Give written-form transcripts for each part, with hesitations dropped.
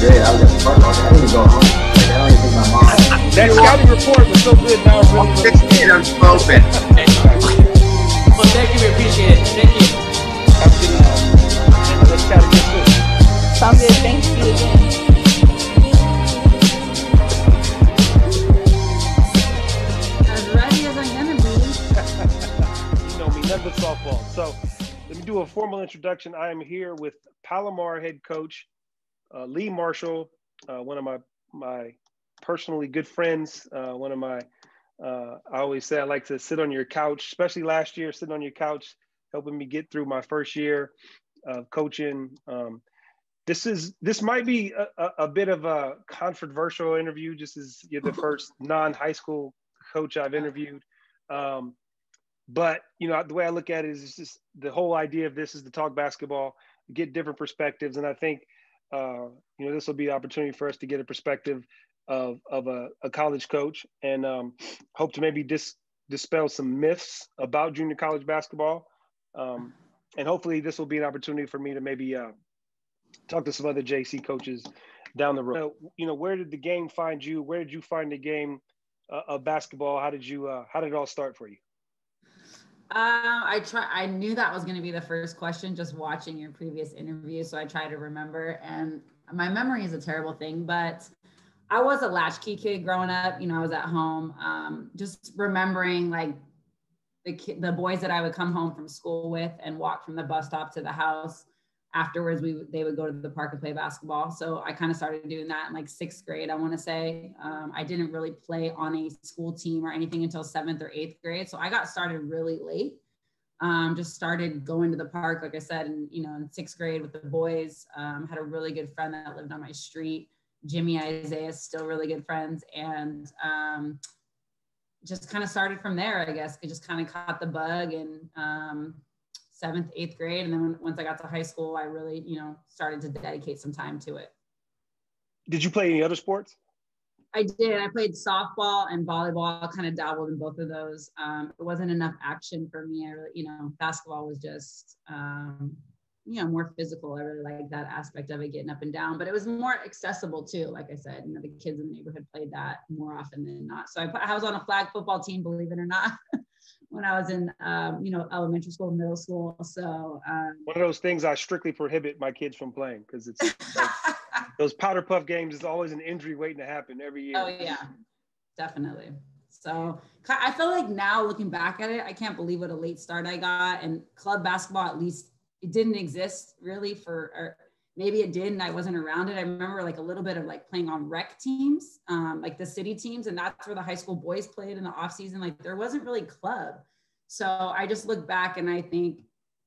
great. I was at the park all day. I didn't even go home. Like, I don't even think my mom. That scouting report was so good. Now I'm really I'm open. Well, thank you. We appreciate it. Thank you. Have a good night. Let's chat again soon. Sounds good. Thank you again. As ready as I'm gonna be. You know me, nothing but softball. So let me do a formal introduction. I am here with Palomar head coach Leigh Marshall, one of my personally good friends. One of my I always say I like to sit on your couch, especially last year, sitting on your couch, helping me get through my first year of coaching. This might be a bit of a controversial interview, just as you're the first non-high school coach I've interviewed. But, you know, the way I look at it is it's just the whole idea of this is to talk basketball, get different perspectives. And I think, you know, this will be an opportunity for us to get a perspective of a college coach and hope to maybe dispel some myths about junior college basketball. And hopefully this will be an opportunity for me to maybe talk to some other JC coaches down the road. You know, where did the game find you? Where did you find the game of basketball? How did it all start for you? I knew that was going to be the first question just watching your previous interview. So I tried to remember, and my memory is a terrible thing, but I was a latchkey kid growing up. You know, I was at home, just remembering like the boys that I would come home from school with and walk from the bus stop to the house. Afterwards, they would go to the park and play basketball. So I kind of started doing that in like 6th grade, I want to say. I didn't really play on a school team or anything until 7th or 8th grade. So I got started really late. Just started going to the park, like I said, and you know, in 6th grade with the boys. Had a really good friend that lived on my street, Jimmy Isaiah, still really good friends, and just kind of started from there. I guess I just kind of caught the bug and. 7th, 8th grade. And then once I got to high school, I really, you know, started to dedicate some time to it. Did you play any other sports? I did. I played softball and volleyball, kind of dabbled in both of those. It wasn't enough action for me. I really, you know, basketball was just, you know, more physical. I really liked that aspect of it, getting up and down, but it was more accessible too. Like I said, you know, the kids in the neighborhood played that more often than not. So I was on a flag football team, believe it or not. When I was in, you know, elementary school, middle school. So one of those things I strictly prohibit my kids from playing because it's like, those powder puff games is always an injury waiting to happen every year. Oh yeah, definitely. So I feel like now looking back at it, I can't believe what a late start I got. And club basketball, at least, it didn't exist really or maybe it did and I wasn't around it. I remember like a little bit of like playing on rec teams, like the city teams, and that's where the high school boys played in the off season. Like there wasn't really club. So I just look back and I think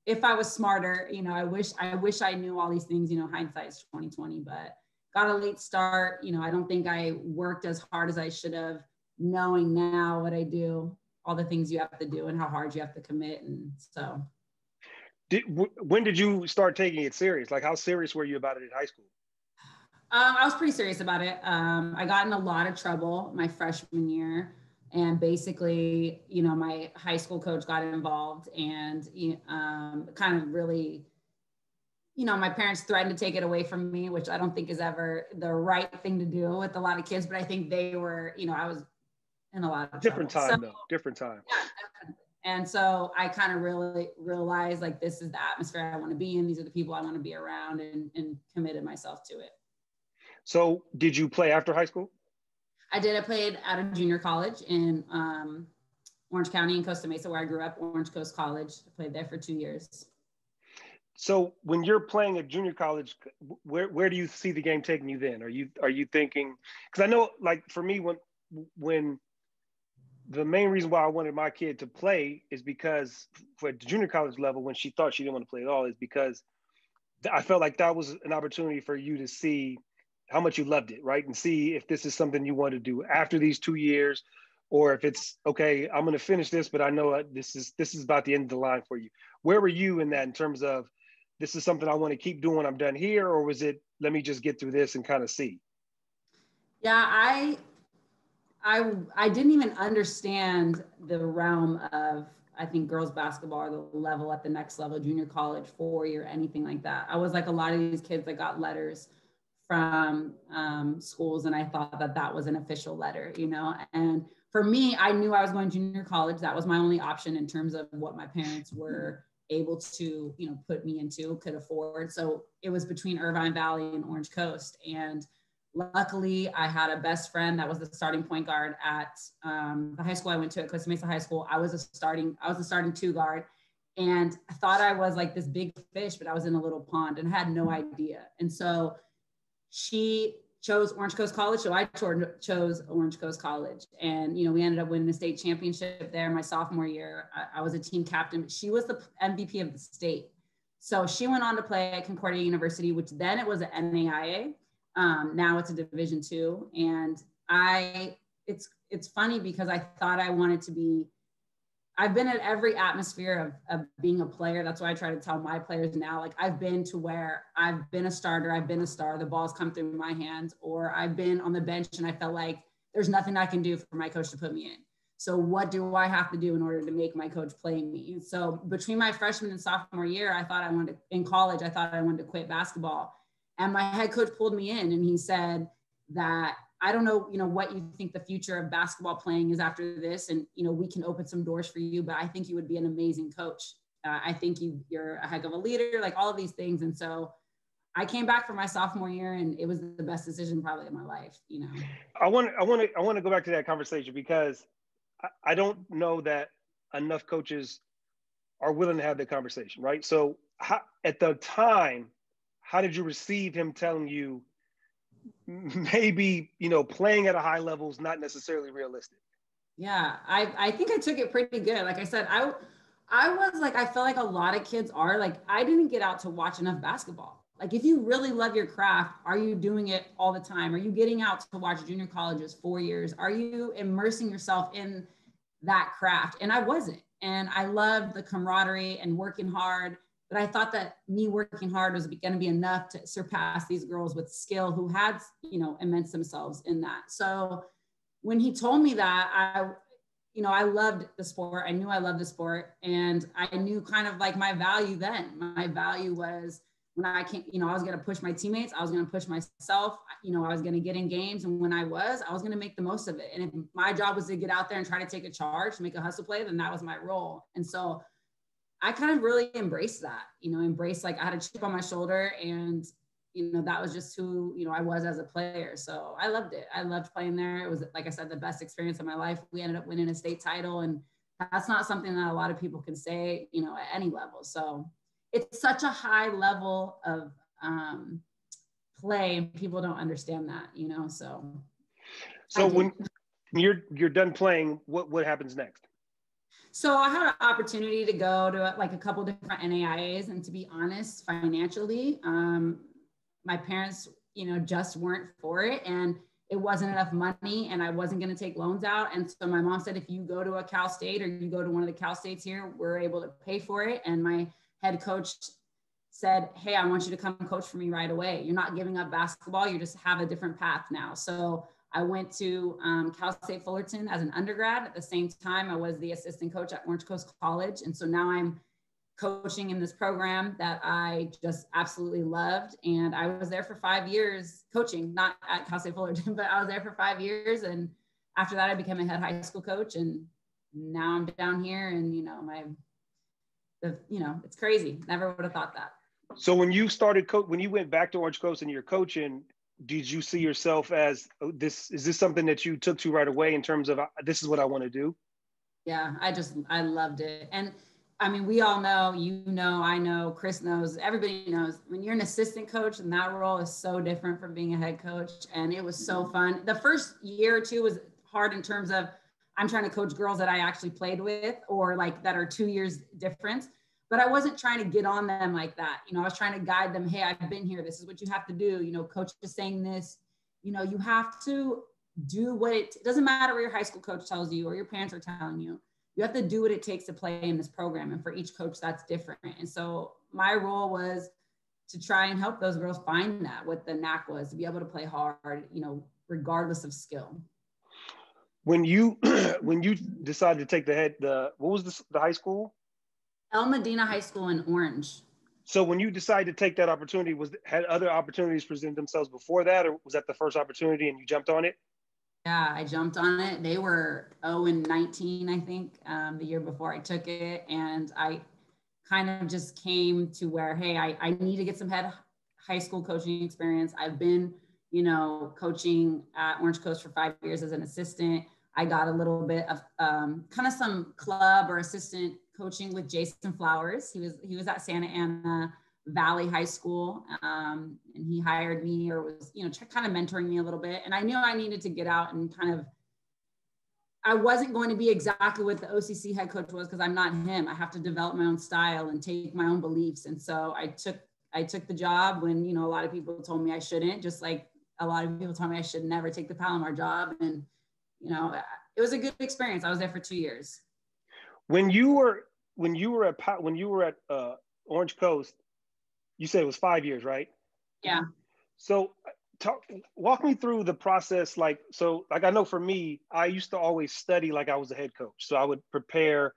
if I was smarter, you know, I wish I knew all these things, you know, hindsight's 2020, but got a late start. You know, I don't think I worked as hard as I should have, knowing now what I do, all the things you have to do and how hard you have to commit. And so. When did you start taking it serious? Like how serious were you about it in high school? I was pretty serious about it. I got in a lot of trouble my freshman year. And basically, you know, my high school coach got involved and kind of really, you know, my parents threatened to take it away from me, which I don't think is ever the right thing to do with a lot of kids. But I think they were, you know, I was in a lot of different trouble. time, though. Different time. Yeah, definitely. And so I kind of really realized like, this is the atmosphere I want to be in. These are the people I want to be around and committed myself to it. So did you play after high school? I did. I played at a junior college in Orange County in Costa Mesa, where I grew up, Orange Coast College. I played there for 2 years. So when you're playing at junior college, where do you see the game taking you then? Are you thinking, because I know like for me, when the main reason why I wanted my kid to play is because for the junior college level, when she thought she didn't want to play at all, is because I felt like that was an opportunity for you to see how much you loved it, right? And see if this is something you want to do after these 2 years, or if it's, okay, I'm going to finish this, but I know this is about the end of the line for you. Where were you in that in terms of, this is something I want to keep doing, I'm done here, or was it, let me just get through this and kind of see? Yeah, I didn't even understand the realm of, I think, girls basketball or the level at the next level, junior college, 4-year, anything like that. I was like a lot of these kids that got letters from schools, and I thought that that was an official letter, you know. And for me, I knew I was going to junior college. That was my only option in terms of what my parents were able to, you know, put me into, could afford. So it was between Irvine Valley and Orange Coast. And luckily, I had a best friend that was the starting point guard at the high school I went to at Costa Mesa High School. I was the starting two guard. And I thought I was like this big fish, but I was in a little pond and had no idea. And so she chose Orange Coast College. So I chose Orange Coast College. And, you know, we ended up winning the state championship there my sophomore year. I was a team captain. She was the MVP of the state. So she went on to play at Concordia University, which then it was an NAIA. Now it's a Division II. And it's funny because I thought I wanted to be, I've been at every atmosphere of being a player. That's why I try to tell my players now, like I've been to where I've been a starter, I've been a star, the ball's come through my hands, or I've been on the bench and I felt like there's nothing I can do for my coach to put me in. So what do I have to do in order to make my coach play me? So between my freshman and sophomore year, in college, I thought I wanted to quit basketball. And my head coach pulled me in and he said that, I don't know, you know, what you think the future of basketball playing is after this. And, you know, we can open some doors for you, but I think you would be an amazing coach. I think you're a heck of a leader, like all of these things. And so I came back for my sophomore year and it was the best decision probably of my life, you know. I want to go back to that conversation because I don't know that enough coaches are willing to have that conversation, right? So at the time, how did you receive him telling you, maybe, you know, playing at a high level is not necessarily realistic? Yeah, I think I took it pretty good. Like I said, I was like, I felt like a lot of kids are like, I didn't get out to watch enough basketball. Like, if you really love your craft, are you doing it all the time? Are you getting out to watch junior colleges 4 years? Are you immersing yourself in that craft? And I wasn't. And I loved the camaraderie and working hard. But I thought that me working hard was going to be enough to surpass these girls with skill who had, you know, immense themselves in that. So when he told me that, I loved the sport. I knew I loved the sport. And I knew kind of like my value then. My value was when I came, you know, I was going to push my teammates. I was going to push myself. You know, I was going to get in games. And when I was going to make the most of it. And if my job was to get out there and try to take a charge, make a hustle play, then that was my role. And so I kind of really embraced that, you know, like I had a chip on my shoulder and, you know, that was just who, you know, I was as a player. So I loved it. I loved playing there. It was, like I said, the best experience of my life. We ended up winning a state title and that's not something that a lot of people can say, you know, at any level. So it's such a high level of play and people don't understand that, you know, so. When you're done playing, what happens next? So I had an opportunity to go to like a couple different NAIAs, and to be honest, financially, my parents, you know, just weren't for it, and it wasn't enough money, and I wasn't going to take loans out. And so my mom said, if you go to a Cal State or you go to one of the Cal States here, we're able to pay for it. And my head coach said, hey, I want you to come coach for me right away. You're not giving up basketball. You just have a different path now. So I went to Cal State Fullerton as an undergrad. At the same time, I was the assistant coach at Orange Coast College. And so now I'm coaching in this program that I just absolutely loved. And I was there for 5 years coaching, not at Cal State Fullerton, but I was there for 5 years. And after that, I became a head high school coach. And now I'm down here and, you know, it's crazy. Never would have thought that. So when you when you went back to Orange Coast and you're coaching, did you see yourself as is this something that you took to right away in terms of this is what I want to do? Yeah, I loved it. And I mean, we all know, you know, I know, Chris knows, everybody knows, when you're an assistant coach and that role is so different from being a head coach. And it was so fun. The first year or two was hard in terms of I'm trying to coach girls that I actually played with or like that are 2 years difference. But I wasn't trying to get on them like that. You know, I was trying to guide them. Hey, I've been here. This is what you have to do. You know, coach is saying this. You know, you have to do what it doesn't matter what your high school coach tells you or your parents are telling you. You have to do what it takes to play in this program. And for each coach, that's different. And so my role was to try and help those girls find that, what the knack was, to be able to play hard, you know, regardless of skill. When you decided to take what was the high school? El Medina High School in Orange. So when you decided to take that opportunity, had other opportunities presented themselves before that, or was that the first opportunity and you jumped on it? Yeah, I jumped on it. They were 0-19, I think, the year before I took it. And I kind of just came to where, hey, I need to get some high school coaching experience. I've been, coaching at Orange Coast for 5 years as an assistant. I got a little bit of kind of some club or assistant coaching with Jason Flowers. He was at Santa Ana Valley High School, and he hired me, or was kind of mentoring me a little bit. And I knew I needed to get out and I wasn't going to be exactly what the OCC head coach was, because I'm not him. I have to develop my own style and take my own beliefs. And so I took the job when a lot of people told me I shouldn't, just like a lot of people told me I should never take the Palomar job. And it was a good experience. I was there for 2 years. When you were at Orange Coast, you said it was 5 years, right? Yeah. So walk me through the process. Like I know for me, I used to always study like I was a head coach. So I would prepare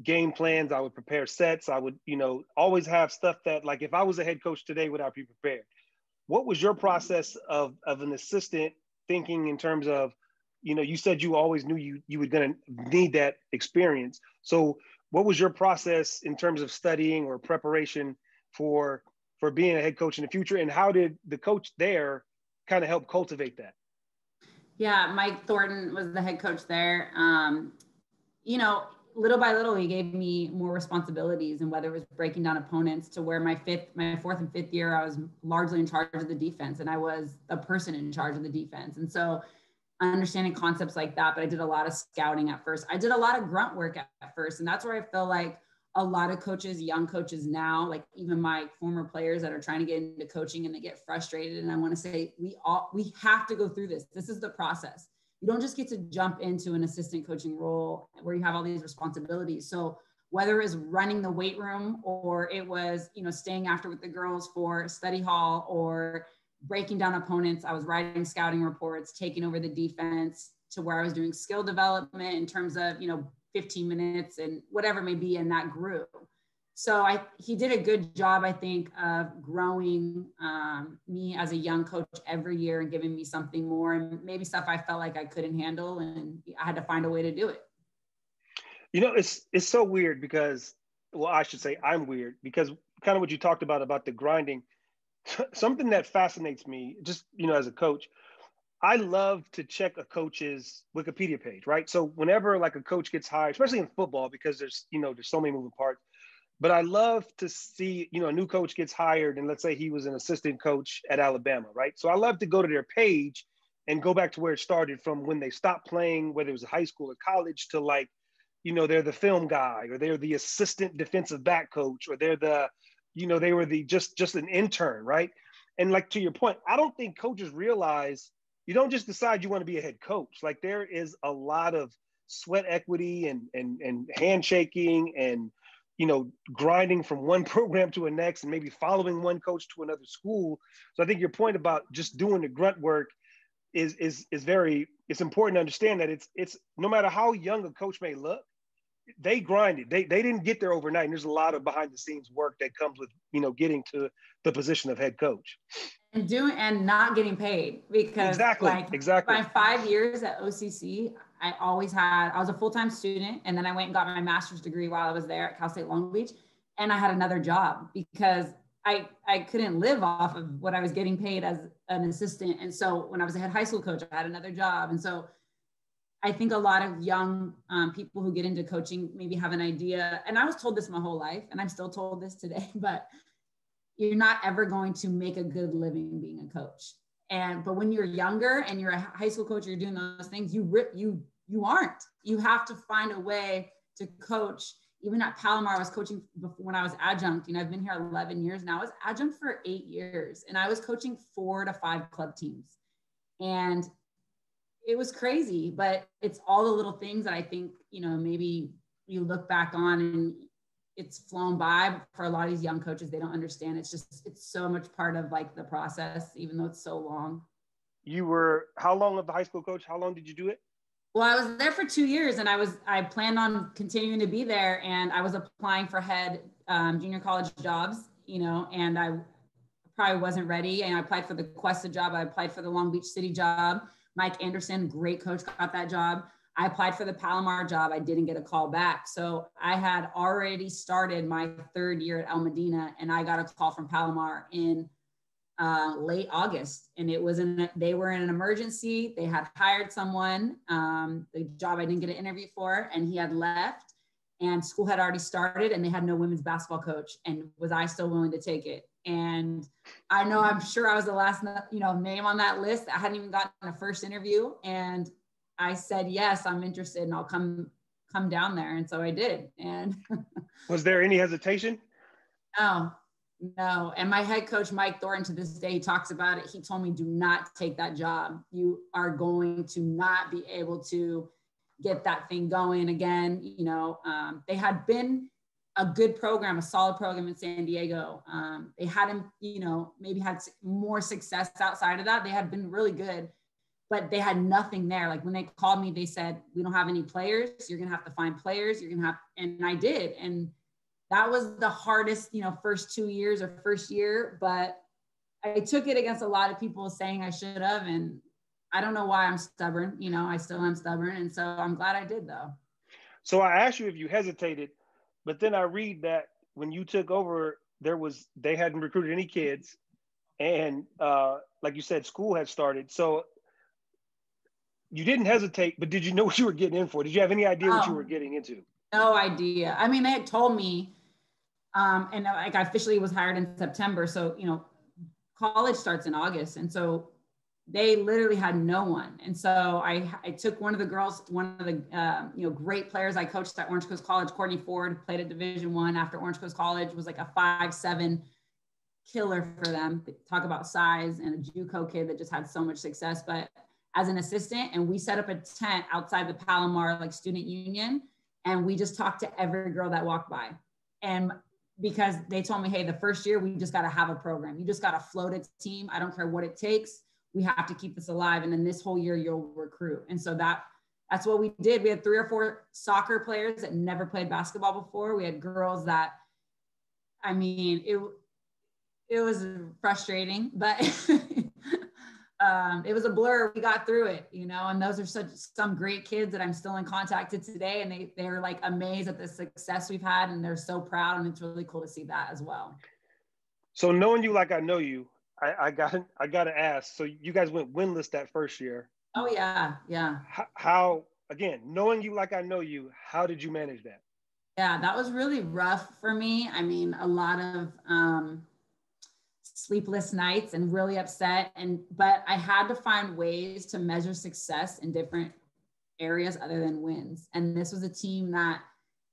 game plans. I would prepare sets. I would, always have stuff that, like, if I was a head coach today, would I be prepared? What was your process of an assistant thinking in terms of, you said you always knew you were going to need that experience. So what was your process in terms of studying or preparation for being a head coach in the future? And how did the coach there kind of help cultivate that? Yeah, Mike Thornton was the head coach there. Little by little, he gave me more responsibilities, and whether it was breaking down opponents, to where my fourth and fifth year, I was largely in charge of the defense, and I was a person in charge of the defense. And so understanding concepts like that, but I did a lot of scouting at first. I did a lot of grunt work at first. And that's where I feel like a lot of coaches, young coaches now, like even my former players that are trying to get into coaching and they get frustrated. And I want to say, we have to go through this. This is the process. You don't just get to jump into an assistant coaching role where you have all these responsibilities. So whether it was running the weight room, or it was, staying after with the girls for study hall, or breaking down opponents, I was writing scouting reports, taking over the defense, to where I was doing skill development in terms of, 15 minutes and whatever may be in that group. So he did a good job, I think, of growing me as a young coach every year and giving me something more, and maybe stuff I felt like I couldn't handle, and I had to find a way to do it. It's so weird because, well, I should say I'm weird, because kind of what you talked about the grinding, something that fascinates me, just, as a coach, I love to check a coach's Wikipedia page, right? So whenever like a coach gets hired, especially in football, because there's so many moving parts, but I love to see, a new coach gets hired, and let's say he was an assistant coach at Alabama, right? So I love to go to their page and go back to where it started, from when they stopped playing, whether it was high school or college, to like, they're the film guy, or they're the assistant defensive back coach, or they're the, they were the just an intern, right? And like, to your point, I don't think coaches realize you don't just decide you want to be a head coach. Like, there is a lot of sweat equity and handshaking and, grinding from one program to the next, and maybe following one coach to another school. So I think your point about just doing the grunt work is it's important to understand that it's no matter how young a coach may look, they grinded. They didn't get there overnight. And there's a lot of behind the scenes work that comes with, getting to the position of head coach. And not getting paid, because exactly. My 5 years at OCC, I was a full-time student, and then I went and got my master's degree while I was there at Cal State Long Beach, and I had another job because I couldn't live off of what I was getting paid as an assistant. And so when I was a head high school coach, I had another job. And so I think a lot of young people who get into coaching maybe have an idea, and I was told this my whole life, and I'm still told this today, but you're not ever going to make a good living being a coach. But when you're younger and you're a high school coach, you're doing those things, you aren't. You have to find a way to coach. Even at Palomar, I was coaching when I was adjunct. I've been here 11 years now. I was adjunct for 8 years, and I was coaching 4 to 5 club teams. And it was crazy, but it's all the little things that I think, maybe you look back on and it's flown by. But for a lot of these young coaches, they don't understand. It's so much part of like the process, even though it's so long. You were how long of the high school coach? How long did you do it? Well, I was there for 2 years, and I planned on continuing to be there, and I was applying for head junior college jobs you know, and I probably wasn't ready. And I applied for the Cuesta job. I applied for the Long Beach City job. Mike Anderson, great coach, got that job. I applied for the Palomar job. I didn't get a call back. So I had already started my third year at El Medina, and I got a call from Palomar in late August. And it was they were in an emergency. They had hired someone, the job I didn't get an interview for, and he had left, and school had already started, and they had no women's basketball coach. And was I still willing to take it? And I know, I'm sure I was the last, you know, name on that list. I hadn't even gotten a first interview, and I said, yes, I'm interested, and I'll come down there. And so I did. And was there any hesitation? No. And my head coach, Mike Thornton, to this day, he talks about it. He told me, do not take that job. You are going to not be able to get that thing going again. You know, they had been a good program, a solid program in San Diego. They hadn't, you know, maybe had more success outside of that. They had been really good, but they had nothing there. Like when they called me, they said, we don't have any players. You're going to have to find players. You're going to have, and I did. And that was the hardest, you know, first 2 years or first year, but I took it against a lot of people saying I should have. And I don't know why I'm stubborn. You know, I still am stubborn. And so I'm glad I did, though. So I asked you if you hesitated, but then I read that when you took over, they hadn't recruited any kids. And like you said, school had started. So you didn't hesitate, but did you know what you were getting in for? Did you have any idea what you were getting into? No idea. I mean, they had told me, and like I officially was hired in September. So, you know, college starts in August. And so they literally had no one. And so I took one of the girls, one of the, you know, great players I coached at Orange Coast College, Courtney Ford, played at Division I after Orange Coast College, was like a 5'7" killer for them. Talk about size, and a JUCO kid that just had so much success. But as an assistant, and we set up a tent outside the Palomar like student union, and we just talked to every girl that walked by. And because they told me, hey, the first year we just got to have a program. You just got to float a team. I don't care what it takes. We have to keep this alive. And then this whole year you'll recruit. And so that's what we did. We had 3 or 4 soccer players that never played basketball before. We had girls that, I mean, it was frustrating, but it was a blur. We got through it, you know, and those are some great kids that I'm still in contact with today. And they're like amazed at the success we've had, and they're so proud. And it's really cool to see that as well. So knowing you like I know you, I got to ask. So you guys went winless that first year. Oh yeah. How again, knowing you like I know you, how did you manage that? Yeah, that was really rough for me. I mean, a lot of sleepless nights and really upset. But I had to find ways to measure success in different areas other than wins. And this was a team that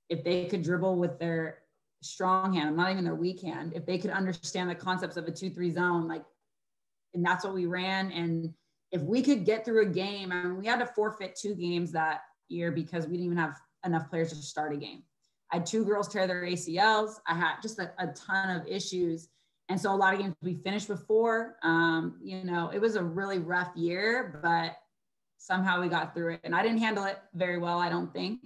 if they could dribble with their strong hand, not even their weak hand, if they could understand the concepts of a 2-3 zone, like, and that's what we ran. And if we could get through a game, I mean, we had to forfeit 2 games that year because we didn't even have enough players to start a game. I had 2 girls tear their ACLs. I had just a ton of issues. And so a lot of games we finished before, you know, it was a really rough year, but somehow we got through it. And I didn't handle it very well, I don't think.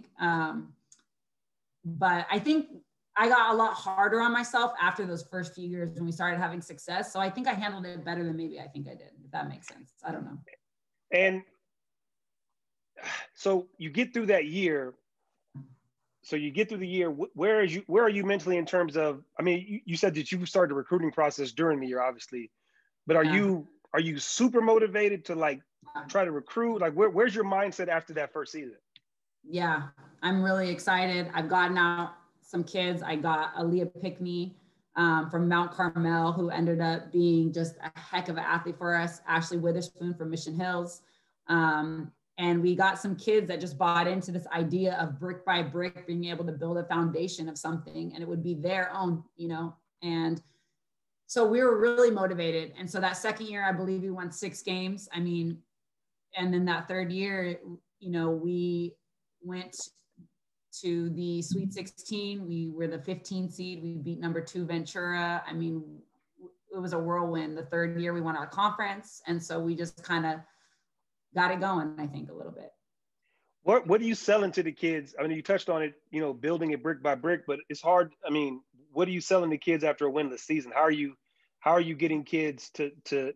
But I think I got a lot harder on myself after those first few years when we started having success. So I think I handled it better than maybe I think I did, if that makes sense. I don't know. And so you get through that year. So you get through the year, where are you mentally in terms of, I mean, you said that you started the recruiting process during the year, obviously, but are you super motivated to like try to recruit? Like where's your mindset after that first season? Yeah, I'm really excited. I've gotten out some kids. I got Aaliyah Pickney from Mount Carmel, who ended up being just a heck of an athlete for us. Ashley Witherspoon from Mission Hills. And we got some kids that just bought into this idea of brick by brick, being able to build a foundation of something, and it would be their own, you know? And so we were really motivated. And so that second year, I believe we won 6 games. I mean, and then that third year, you know, we went to the Sweet 16. We were the 15 seed. We beat number 2 Ventura. I mean, it was a whirlwind. The third year we won our conference. And so we just kind of got it going, I think, a little bit. What are you selling to the kids? I mean, you touched on it, you know, building it brick by brick, but it's hard. I mean, what are you selling the kids after a winless season? How are you getting kids to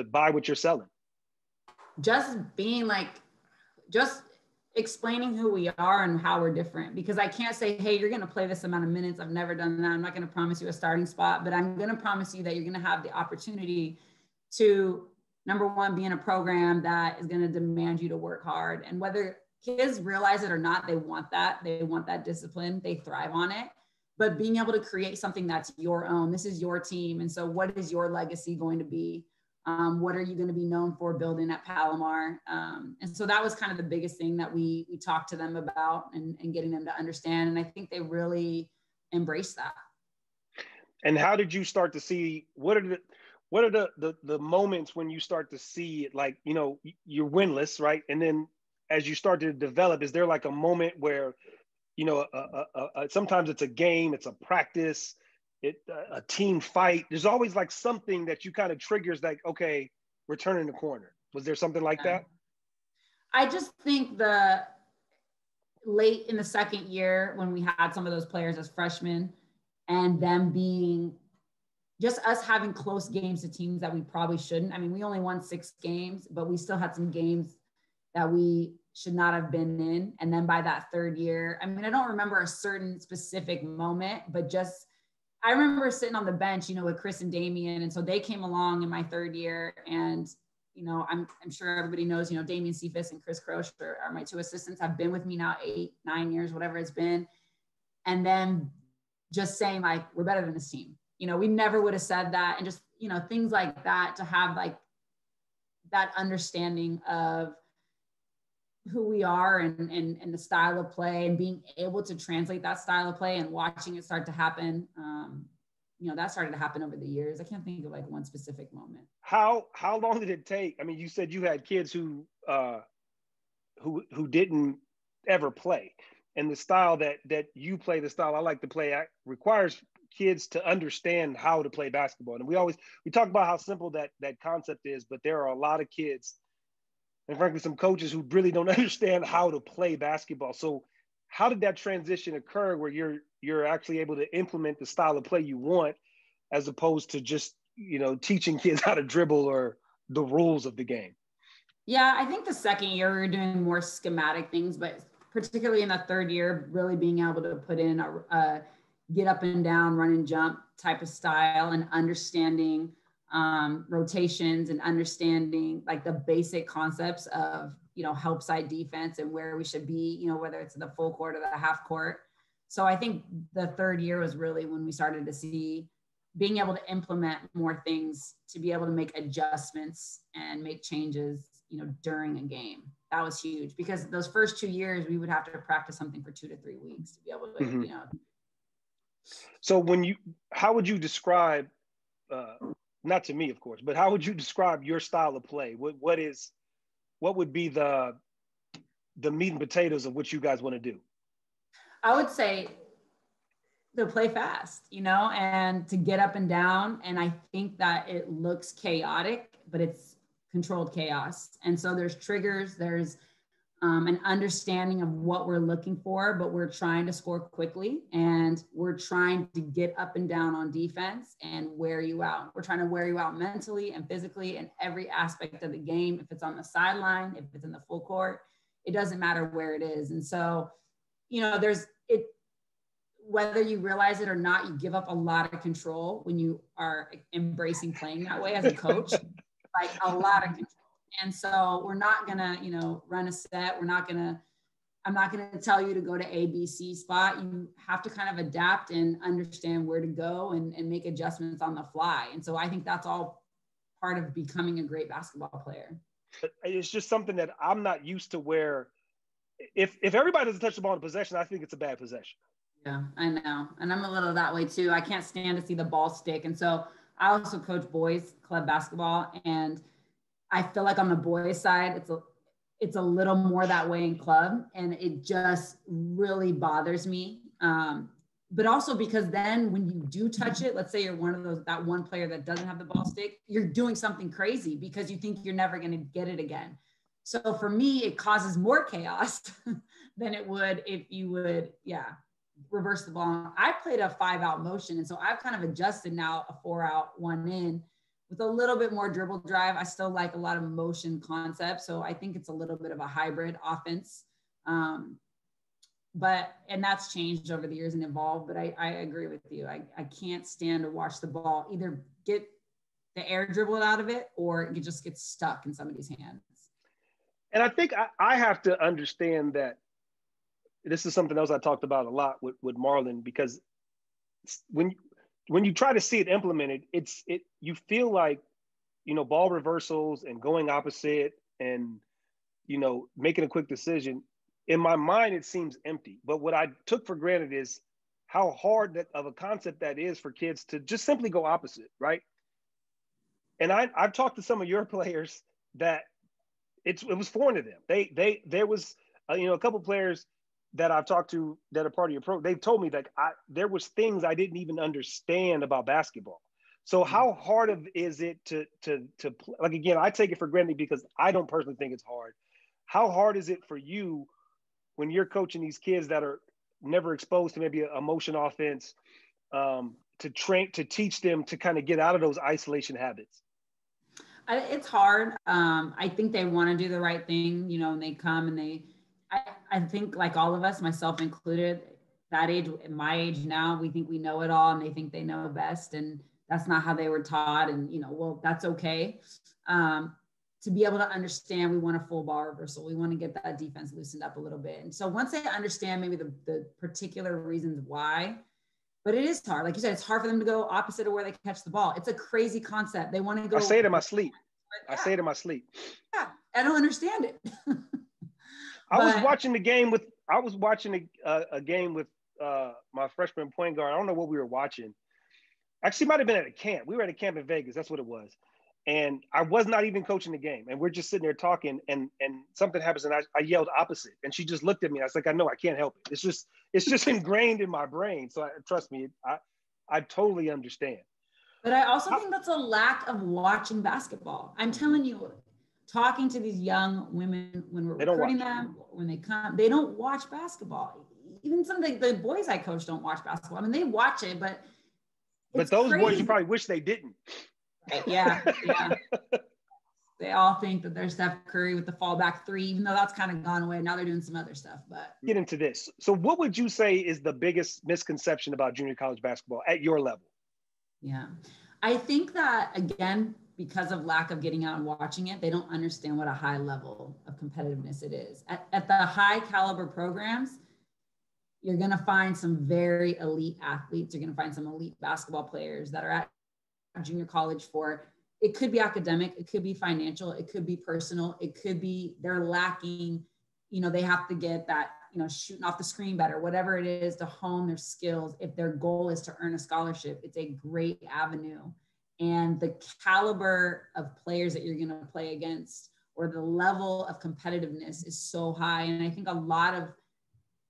buy what you're selling? Just being like, just explaining who we are and how we're different, because I can't say, hey, you're going to play this amount of minutes. I've never done that. I'm not going to promise you a starting spot, but I'm going to promise you that you're going to have the opportunity to, number one, be in a program that is going to demand you to work hard. And whether kids realize it or not, they want that discipline, they thrive on it. But being able to create something that's your own, this is your team. And so what is your legacy going to be? What are you going to be known for building at Palomar? And so that was kind of the biggest thing that we talked to them about and getting them to understand. And I think they really embraced that. And how did you start to see, what are the moments when you start to see it, like, you know, you're winless, right? And then as you start to develop, is there like a moment where, you know, sometimes it's a game, it's a practice, a team fight. There's always like something that you kind of triggers, like, okay, we're turning the corner. Was there something like that? I just think the late in the second year when we had some of those players as freshmen and them being just us having close games to teams that we probably shouldn't. I mean, we only won 6 games, but we still had some games that we should not have been in. And then by that third year, I mean, I don't remember a certain specific moment, but just, I remember sitting on the bench, you know, with Chris and Damien. And so they came along in my third year. And, you know, I'm sure everybody knows, you know, Damien Cephas and Chris Croce are my 2 assistants, have been with me now 8, 9 years, whatever it's been. And then just saying like, we're better than this team. You know, we never would have said that. And just, you know, things like that, to have like that understanding of who we are and the style of play, and being able to translate that style of play and watching it start to happen. You know, that started to happen over the years. I can't think of like one specific moment. How long did it take? I mean, you said you had kids who didn't ever play, and the style that you play, the style I like to play, requires kids to understand how to play basketball. And we talk about how simple that concept is, but there are a lot of kids, and frankly, some coaches who really don't understand how to play basketball. So how did that transition occur where you're actually able to implement the style of play you want, as opposed to just, you know, teaching kids how to dribble or the rules of the game? Yeah, I think the second year we were doing more schematic things, but particularly in the third year, really being able to put in a get up and down, run and jump type of style, and understanding rotations and understanding like the basic concepts of, you know, help side defense and where we should be, you know, whether it's the full court or the half court. So I think the third year was really when we started to see being able to implement more things, to be able to make adjustments and make changes, you know, during a game. That was huge, because those first 2 years we would have to practice something for 2 to 3 weeks to be able to, you know. So how would you describe, not to me, of course, but how would you describe your style of play? What would be the meat and potatoes of what you guys want to do? I would say to play fast, you know, and to get up and down. And I think that it looks chaotic, but it's controlled chaos. And so there's triggers, there's an understanding of what we're looking for, but we're trying to score quickly, and we're trying to get up and down on defense and wear you out. We're trying to wear you out mentally and physically in every aspect of the game. If it's on the sideline, if it's in the full court, it doesn't matter where it is. And so, you know, whether you realize it or not, you give up a lot of control when you are embracing playing that way as a coach, like a lot of control. And so we're not gonna, you know, run a set. I'm not gonna tell you to go to A, B, C spot. You have to kind of adapt and understand where to go and make adjustments on the fly. And so I think that's all part of becoming a great basketball player. It's just something that I'm not used to, where if everybody doesn't touch the ball in possession, I think it's a bad possession. Yeah, I know. And I'm a little that way too. I can't stand to see the ball stick. And so I also coach boys club basketball, and I feel like on the boys side, it's a little more that way in club, and it just really bothers me. But also because then when you do touch it, let's say you're that one player that doesn't have the ball stick, you're doing something crazy because you think you're never going to get it again. So for me, it causes more chaos than it would if you would, reverse the ball. I played a 5-out motion. And so I've kind of adjusted now a 4-out, 1 in with a little bit more dribble drive. I still like a lot of motion concepts. So I think it's a little bit of a hybrid offense. And that's changed over the years and evolved, but I agree with you. I can't stand to watch the ball either get the air dribbled out of it or it just gets stuck in somebody's hands. And I think I have to understand that this is something else I talked about a lot with Marlon, because when you try to see it implemented, you feel like, ball reversals and going opposite and, making a quick decision. In my mind, it seems empty. But what I took for granted is how hard of a concept that is for kids to just simply go opposite, right? And I've talked to some of your players that it was foreign to them. There was a couple players that I've talked to that are part of your program. They've told me that there was things I didn't even understand about basketball. So how hard is it to like, again, I take it for granted because I don't personally think it's hard. How hard is it for you when you're coaching these kids that are never exposed to maybe a motion offense, to teach them to kind of get out of those isolation habits? It's hard. I think they want to do the right thing, and they come and I think like all of us, myself included, that age, my age now, we think we know it all and they think they know best. And that's not how they were taught. And, well, that's okay. To be able to understand, we want a full ball reversal. We want to get that defense loosened up a little bit. And so once they understand maybe the particular reasons why, but it is hard. Like you said, it's hard for them to go opposite of where they catch the ball. It's a crazy concept. They want to go. I say it in my sleep. Yeah. I say it in my sleep. Yeah, I don't understand it. I was watching a game with my freshman point guard. I don't know what we were watching. Actually, it might have been at a camp. We were at a camp in Vegas. That's what it was. And I was not even coaching the game. And we're just sitting there talking and something happens and I yelled opposite. And she just looked at me. I was like, I know, I can't help it. It's just ingrained in my brain. So trust me, I totally understand. But I also think that's a lack of watching basketball. I'm telling you, talking to these young women when we're recruiting them, when they come, they don't watch basketball. Even some of the boys I coach don't watch basketball. I mean, they watch it, but those crazy. Boys, you probably wish they didn't. Yeah. They all think that they're Steph Curry with the fallback 3, even though that's kind of gone away. Now they're doing some other stuff. But get into this. So what would you say is the biggest misconception about junior college basketball at your level? Yeah, I think that, again, because of lack of getting out and watching it, they don't understand what a high level of competitiveness it is. At the high caliber programs, you're going to find some very elite athletes. You're going to find some elite basketball players that are at junior college for, it could be academic, it could be financial, it could be personal, it could be they're lacking, they have to get that, shooting off the screen better, whatever it is to hone their skills. If their goal is to earn a scholarship, it's a great avenue. And the caliber of players that you're going to play against or the level of competitiveness is so high. And I think a lot of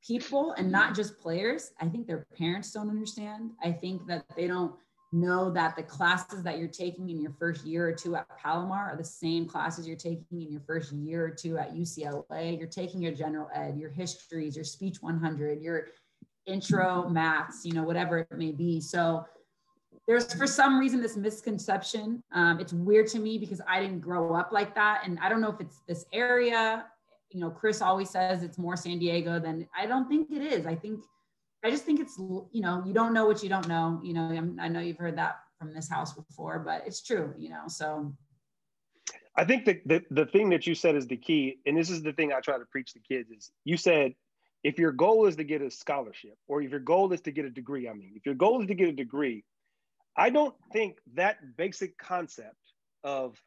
people, and not just players, I think their parents don't understand. I think that they don't know that the classes that you're taking in your first year or two at Palomar are the same classes you're taking in your first year or two at UCLA. You're taking your general ed, your histories, your speech 100, your intro maths, whatever it may be. So there's, for some reason, this misconception. It's weird to me because I didn't grow up like that. And I don't know if it's this area, Chris always says it's more San Diego than, I don't think it is. I just think it's, you don't know what you don't know. I know you've heard that from this house before, but it's true, so. I think the thing that you said is the key, and this is the thing I try to preach to kids, is you said, if your goal is to get a scholarship, or if your goal is to get a degree, if your goal is to get a degree, I don't think that basic concept of,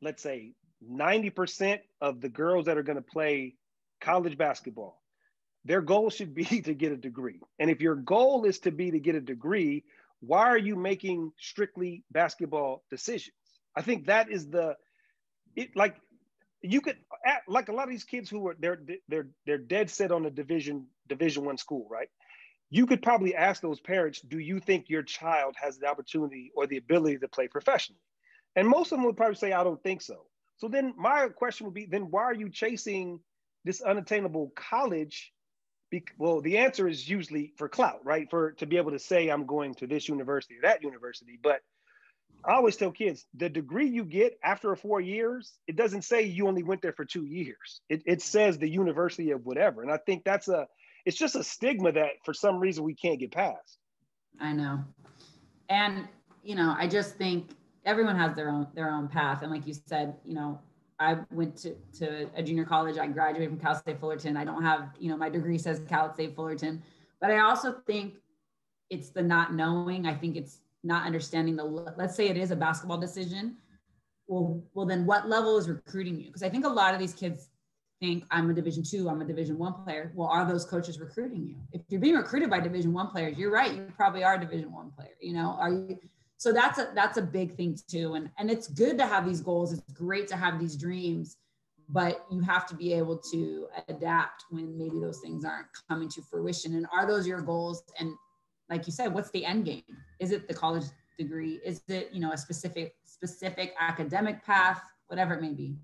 let's say, 90% of the girls that are going to play college basketball, their goal should be to get a degree. And if your goal is to get a degree, why are you making strictly basketball decisions? I think that is you could, like a lot of these kids who are, they're dead set on a Division I school, right? You could probably ask those parents, do you think your child has the opportunity or the ability to play professionally? And most of them would probably say, I don't think so. So then my question would be, then why are you chasing this unattainable college Well, the answer is usually for clout, right? To be able to say I'm going to this university or that university. But I always tell kids, the degree you get after 4 years, it doesn't say you only went there for 2 years. It says the university of whatever. And I think it's just a stigma that for some reason we can't get past. I know. And, I just think everyone has their own path. And like you said, I went to a junior college. I graduated from Cal State Fullerton. I don't have, my degree says Cal State Fullerton, but I also think it's the not knowing. I think it's not understanding let's say it is a basketball decision. Well, then what level is recruiting you? Because I think a lot of these kids think I'm a Division II, I'm a Division I player. Well, are those coaches recruiting you? If you're being recruited by Division I players, you're right. You probably are a Division I player, are you? So that's a big thing too. And it's good to have these goals. It's great to have these dreams, but you have to be able to adapt when maybe those things aren't coming to fruition. And are those your goals? And like you said, what's the end game? Is it the college degree? Is it, a specific academic path, whatever it may be?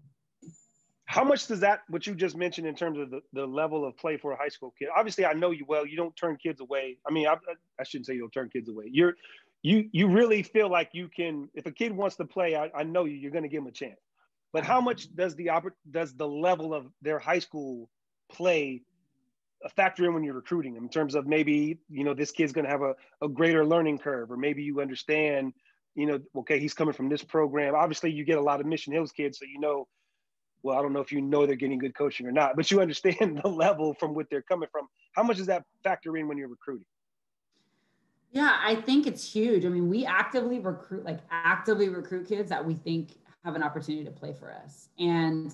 How much does what you just mentioned in terms of the level of play for a high school kid? Obviously, I know you well. You don't turn kids away. I mean, I shouldn't say you don't turn kids away. You really feel like you can, if a kid wants to play, I know you're going to give him a chance. But how much does the level of their high school play factor in when you're recruiting them in terms of maybe, this kid's going to have a greater learning curve, or maybe you understand, okay, he's coming from this program. Obviously, you get a lot of Mission Hills kids, so well, I don't know if they're getting good coaching or not, but you understand the level from what they're coming from. How much does that factor in when you're recruiting? Yeah, I think it's huge. I mean, we actively recruit kids that we think have an opportunity to play for us. And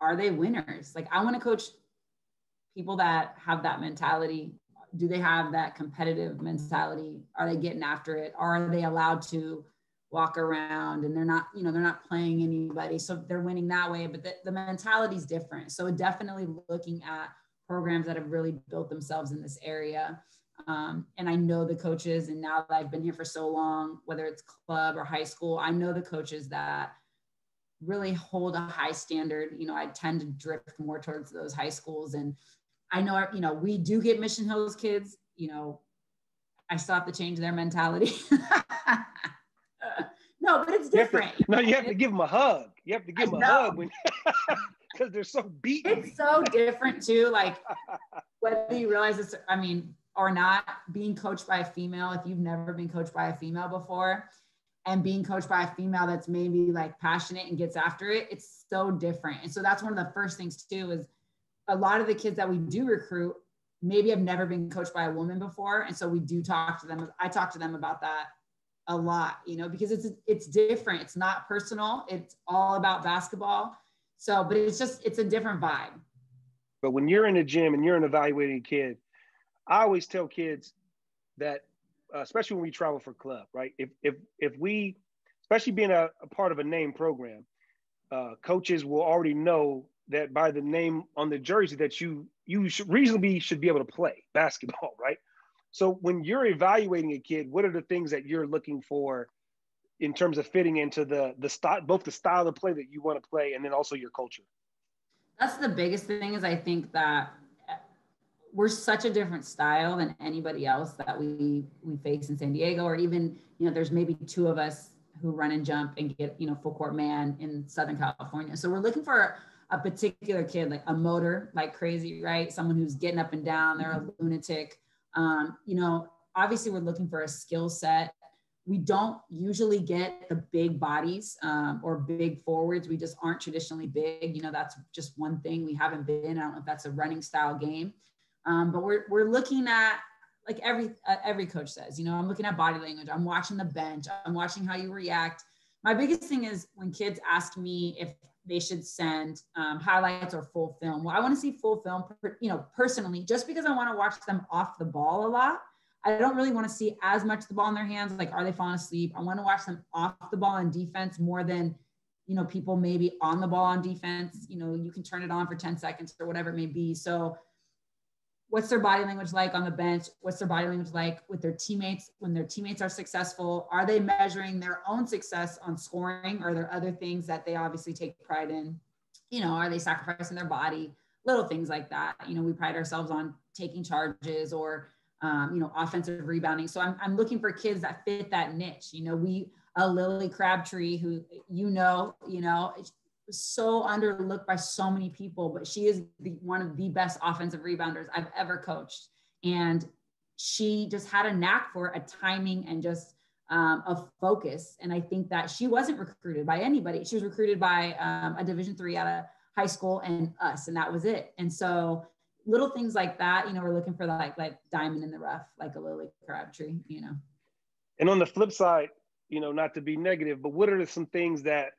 are they winners? Like, I want to coach people that have that mentality. Do they have that competitive mentality? Are they getting after it? Are they allowed to walk around and they're not playing anybody, so they're winning that way? But the mentality is different. So definitely looking at programs that have really built themselves in this area. And I know the coaches, and now that I've been here for so long, whether it's club or high school, I know the coaches that really hold a high standard. I tend to drift more towards those high schools. And I know, we do get Mission Hills kids, I still have to change their mentality. No, but it's different. You have to give them a hug. You have to give them a hug because they're so beaten. It's so different too. Like, whether you realize it's, or not, being coached by a female, if you've never been coached by a female before, and being coached by a female that's maybe like passionate and gets after it, it's so different. And so that's one of the first things too, is a lot of the kids that we do recruit maybe have never been coached by a woman before. And so we do talk to them. I talk to them about that a lot, because it's different. It's not personal. It's all about basketball. So, but it's a different vibe. But when you're in a gym and you're an evaluating kid, I always tell kids that, especially when we travel for club, right? If we, especially being a part of a name program, coaches will already know that by the name on the jersey that you should reasonably be able to play basketball, right? So when you're evaluating a kid, what are the things that you're looking for in terms of fitting into the style, both the style of play that you want to play and then also your culture? That's the biggest thing, is I think that we're such a different style than anybody else that we face in San Diego, or even, there's maybe two of us who run and jump and get, full court man in Southern California. So we're looking for a particular kid, like a motor, like crazy, right? Someone who's getting up and down, they're a lunatic. Obviously we're looking for a skill set. We don't usually get the big bodies or big forwards. We just aren't traditionally big. That's just one thing we haven't been. I don't know if that's a running style game. But we're looking at, like every coach says, I'm looking at body language. I'm watching the bench. I'm watching how you react. My biggest thing is when kids ask me if they should send highlights or full film. Well, I want to see full film, personally, just because I want to watch them off the ball a lot. I don't really want to see as much the ball in their hands. Like, are they falling asleep? I want to watch them off the ball on defense more than, people maybe on the ball on defense. You can turn it on for 10 seconds or whatever it may be. So what's their body language like on the bench? What's their body language like with their teammates when their teammates are successful? Are they measuring their own success on scoring? Or are there other things that they obviously take pride in? Are they sacrificing their body? little things like that. You know, we pride ourselves on taking charges or, you know, offensive rebounding. So I'm looking for kids that fit that niche. You know, Lily Crabtree, who, you know, so underlooked by so many people, but she is one of the best offensive rebounders I've ever coached. And she just had a knack for a timing and just a focus. And I think that she wasn't recruited by anybody. She was recruited by a Division III out of high school and us, and that was it. And so little things like that, you know, we're looking for like diamond in the rough, like a Lily Crabtree, you know. And on the flip side, you know, not to be negative, but what are some things that,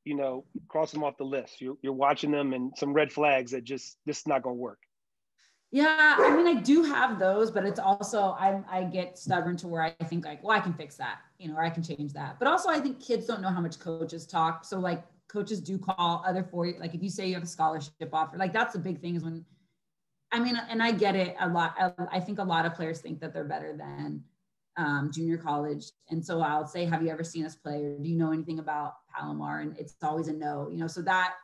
you know, cross them off the list? You're watching them and some red flags that just, this is not going to work. Yeah, I mean, I do have those, but it's also, I get stubborn to where I think like, well, I can fix that, you know, or I can change that. But also I think kids don't know how much coaches talk. So like coaches do call other for you. Like if you say you have a scholarship offer, like that's the big thing is when, I mean, and I get it a lot. I think a lot of players think that they're better than junior college. And so I'll say, have you ever seen us play? Or do you know anything about Palomar? And it's always a no, you know, so that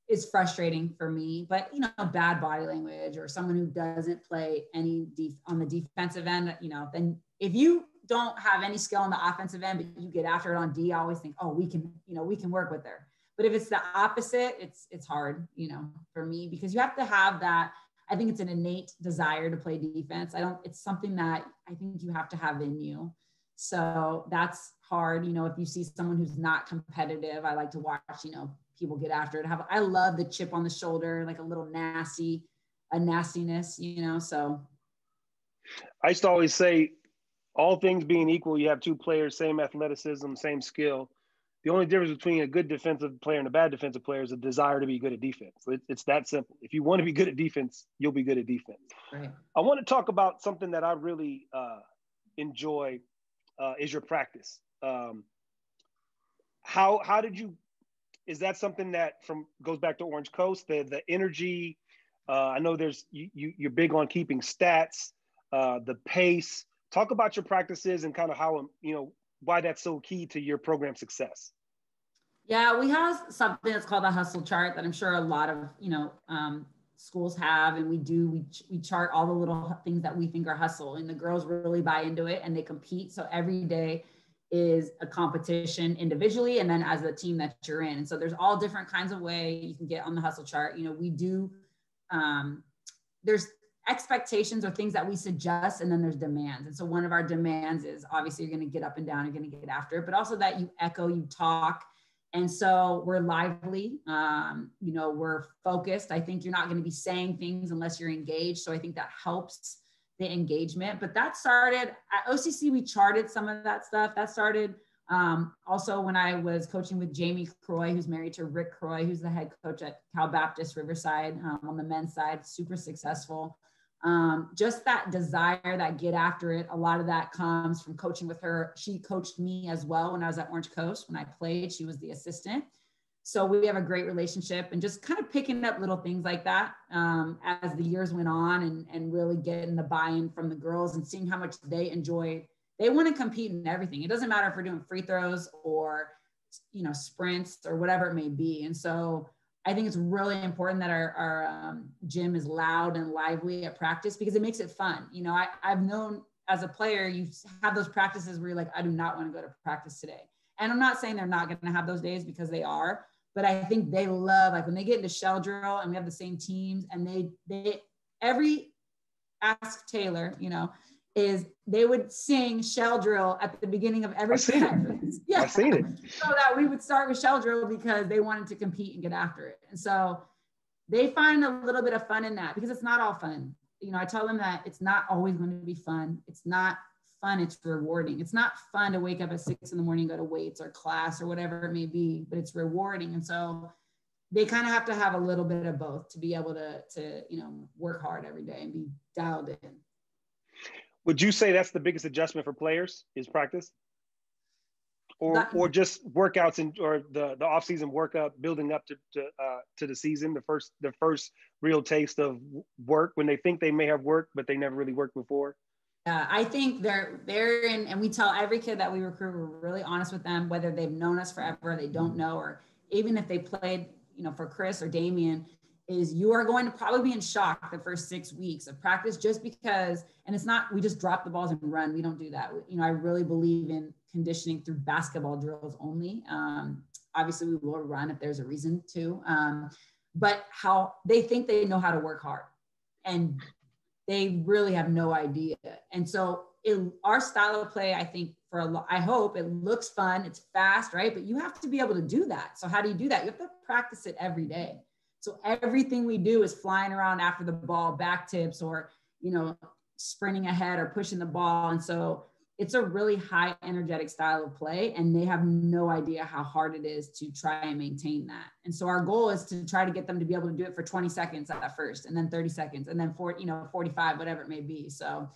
is frustrating for me. But, you know, bad body language or someone who doesn't play any on the defensive end, you know, then if you don't have any skill on the offensive end, but you get after it on D, I always think, oh, we can work with her. But if it's the opposite, it's hard, you know, for me, because you have to have that. I think it's an innate desire to play defense. It's something that I think you have to have in you. So that's hard. You know, if you see someone who's not competitive, I like to watch, you know, people get after it. I love the chip on the shoulder, like a little nastiness, you know, so. I used to always say, all things being equal, you have two players, same athleticism, same skill. The only difference between a good defensive player and a bad defensive player is a desire to be good at defense. It's that simple. If you want to be good at defense, you'll be good at defense. Right. I want to talk about something that I really enjoy is your practice. How did you, is that something that goes back to Orange Coast, the energy? I know you're big on keeping stats, the pace. Talk about your practices and kind of how, you know, why that's so key to your program success. Yeah, we have something that's called a hustle chart that I'm sure a lot of, you know, schools have, and we chart all the little things that we think are hustle, and the girls really buy into it and they compete. So every day is a competition individually and then as a team that you're in. And so there's all different kinds of ways you can get on the hustle chart. You know, we do, there's expectations or things that we suggest, and then there's demands. And so one of our demands is obviously you're going to get up and down, you're going to get after it, but also that you echo, you talk. And so we're lively, you know, we're focused. I think you're not going to be saying things unless you're engaged. So I think that helps the engagement. But that started at OCC, we charted some of that stuff. That started also when I was coaching with Jamie Croy, who's married to Rick Croy, who's the head coach at Cal Baptist Riverside on the men's side, super successful. Just that desire, that get after it. A lot of that comes from coaching with her. She coached me as well when I was at Orange Coast. When I played, she was the assistant. So we have a great relationship, and just kind of picking up little things like that as the years went on, and really getting the buy-in from the girls and seeing how much they enjoy. They want to compete in everything. It doesn't matter if we're doing free throws or, you know, sprints or whatever it may be. And so I think it's really important that our gym is loud and lively at practice, because it makes it fun. You know, I've known as a player, you have those practices where you're like, I do not want to go to practice today. And I'm not saying they're not going to have those days, because they are, but I think they love, like when they get into shell drill and we have the same teams, and every Ask Taylor, you know, is they would sing shell drill at the beginning of every practice. Yeah. I've seen it. So that we would start with shell drill because they wanted to compete and get after it. And so they find a little bit of fun in that, because it's not all fun. You know, I tell them that it's not always going to be fun. It's not fun. It's rewarding. It's not fun to wake up at 6 a.m, go to weights or class or whatever it may be, but it's rewarding. And so they kind of have to have a little bit of both to be able to, you know, work hard every day and be dialed in. Would you say that's the biggest adjustment for players is practice, or just workouts or the off season workup building up to the season, the first real taste of work when they think they may have worked, but they never really worked before? I think they're in, and we tell every kid that we recruit, we're really honest with them, whether they've known us forever, they don't know, or even if they played, you know, for Chris or Damien, is you are going to probably be in shock the first 6 weeks of practice, just because, and it's not, we just drop the balls and run. We don't do that. You know, I really believe in conditioning through basketball drills only. Obviously we will run if there's a reason to, but how they think they know how to work hard, and they really have no idea. And so our style of play, I think I hope it looks fun. It's fast, right? But you have to be able to do that. So how do you do that? You have to practice it every day. So everything we do is flying around after the ball, back tips, or, you know, sprinting ahead or pushing the ball. And so it's a really high energetic style of play, and they have no idea how hard it is to try and maintain that. And so our goal is to try to get them to be able to do it for 20 seconds at first, and then 30 seconds, and then 45, whatever it may be. So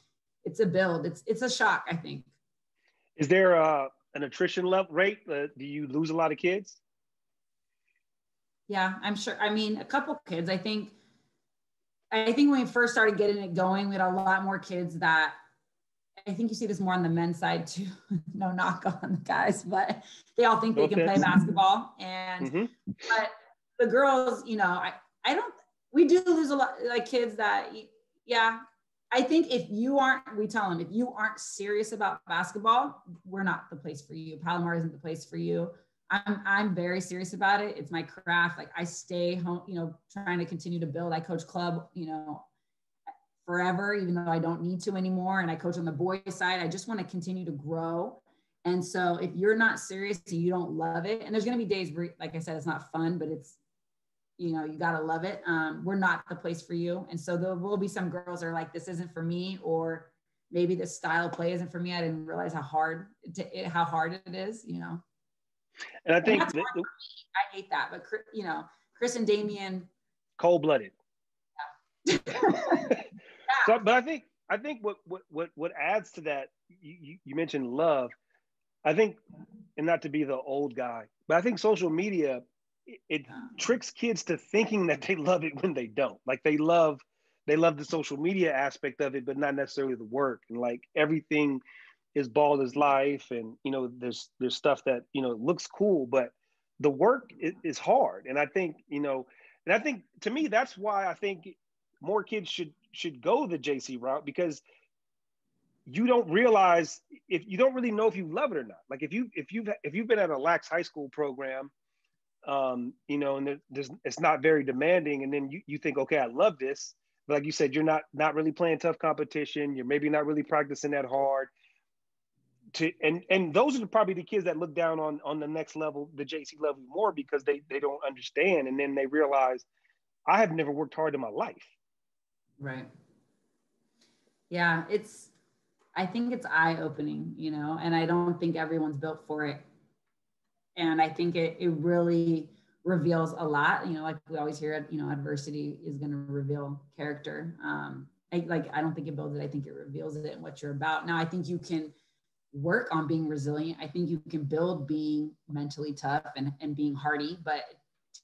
it's a build. It's a shock, I think. Is there an attrition rate? Do you lose a lot of kids? Yeah, I'm sure. I mean, a couple kids. I think when we first started getting it going, we had a lot more kids that, I think you see this more on the men's side too. No knock on the guys, but they all think they can play basketball. And but the girls, you know, we do lose a lot, like kids that, yeah. I think we tell them, if you aren't serious about basketball, we're not the place for you. Palomar isn't the place for you. I'm very serious about it. It's my craft. Like, I stay home, you know, trying to continue to build. I coach club, you know, forever, even though I don't need to anymore. And I coach on the boys side. I just want to continue to grow. And so if you're not serious and you don't love it, and there's going to be days where, like I said, it's not fun, but it's, you know, you got to love it. We're not the place for you. And so there will be some girls that are like, this isn't for me, or maybe this style of play isn't for me. I didn't realize how hard it is, you know? And I think I hate that, but you know, Chris and Damian, cold-blooded. Yeah. So, but I think what adds to that, you mentioned love. I think, and not to be the old guy, but I think social media, it tricks kids to thinking that they love it when they don't. Like, they love the social media aspect of it, but not necessarily the work. And like, everything is ball is life, and, you know, there's stuff that, you know, looks cool, but the work is hard. And I think, you know, and I think, to me, that's why I think more kids should go the JC route, because you don't realize, if you don't really know if you love it or not. Like, if you've been at a lax high school program, you know, and it's not very demanding, and then you think, okay, I love this, but like you said, you're not really playing tough competition. You're maybe not really practicing that hard. And those are probably the kids that look down on the next level, the JC level, more, because they don't understand, and then they realize, I have never worked hard in my life. Right. Yeah, I think it's eye-opening, you know, and I don't think everyone's built for it. And I think it really reveals a lot, you know, like we always hear, you know, adversity is going to reveal character. I don't think it builds it. I think it reveals it and what you're about. Now, I think you can work on being resilient. I think you can build being mentally tough and being hardy, but it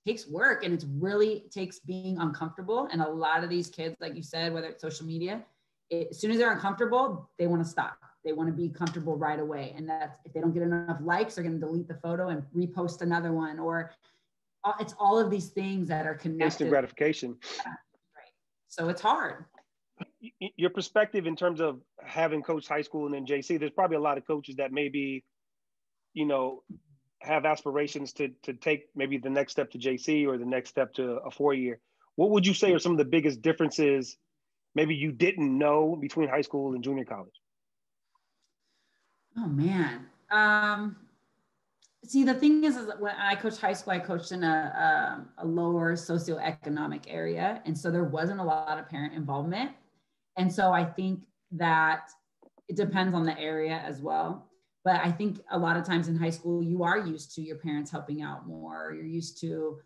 takes work, and it really takes being uncomfortable. And a lot of these kids, like you said, whether it's social media, as soon as they're uncomfortable, they want to stop. They want to be comfortable right away. And that's, if they don't get enough likes, they're going to delete the photo and repost another one, or it's all of these things that are connected. Instant gratification. Right. So it's hard. Your perspective in terms of having coached high school and then JC, there's probably a lot of coaches that maybe, you know, have aspirations to take maybe the next step to JC or the next step to a 4-year. What would you say are some of the biggest differences maybe you didn't know between high school and junior college? Oh man. See, the thing is when I coached high school, I coached in a lower socioeconomic area. And so there wasn't a lot of parent involvement. And so I think that it depends on the area as well. But I think a lot of times in high school, you are used to your parents helping out more. You're used to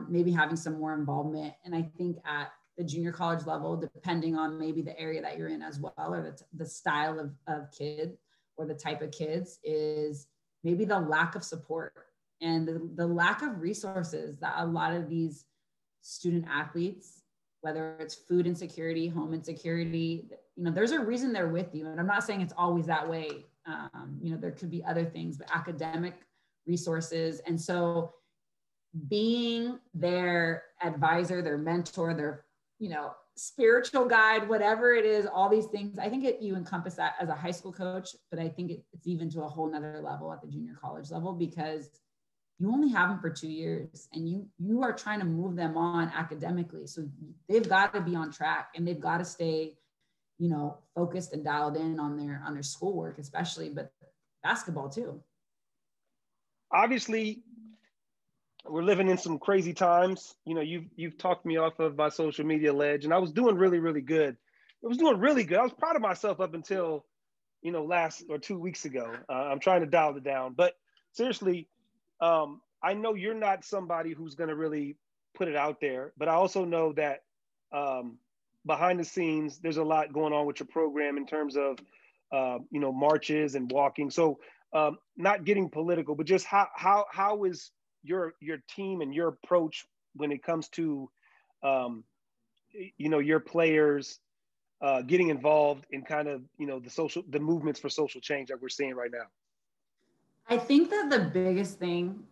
maybe having some more involvement. And I think at the junior college level, depending on maybe the area that you're in as well, or the style of kid or the type of kids, is maybe the lack of support and the lack of resources that a lot of these student athletes, whether it's food insecurity, home insecurity, you know, there's a reason they're with you. And I'm not saying it's always that way. You know, there could be other things, but academic resources. And so being their advisor, their mentor, their, spiritual guide, whatever it is, all these things. I think you encompass that as a high school coach, but I think it's even to a whole nother level at the junior college level, because you only have them for 2 years and you are trying to move them on academically. So they've got to be on track and they've got to stay, focused and dialed in on their schoolwork, especially, but basketball too. Obviously, we're living in some crazy times. You've talked me off of my social media ledge, and I was doing really, really good. I was doing really good. I was proud of myself up until, last or 2 weeks ago. I'm trying to dial it down. But seriously, I know you're not somebody who's going to really put it out there, but I also know that behind the scenes, there's a lot going on with your program in terms of, marches and walking. So not getting political, but just how is your team and your approach when it comes to, your players getting involved in kind of, the movements for social change that we're seeing right now? I think that the biggest thing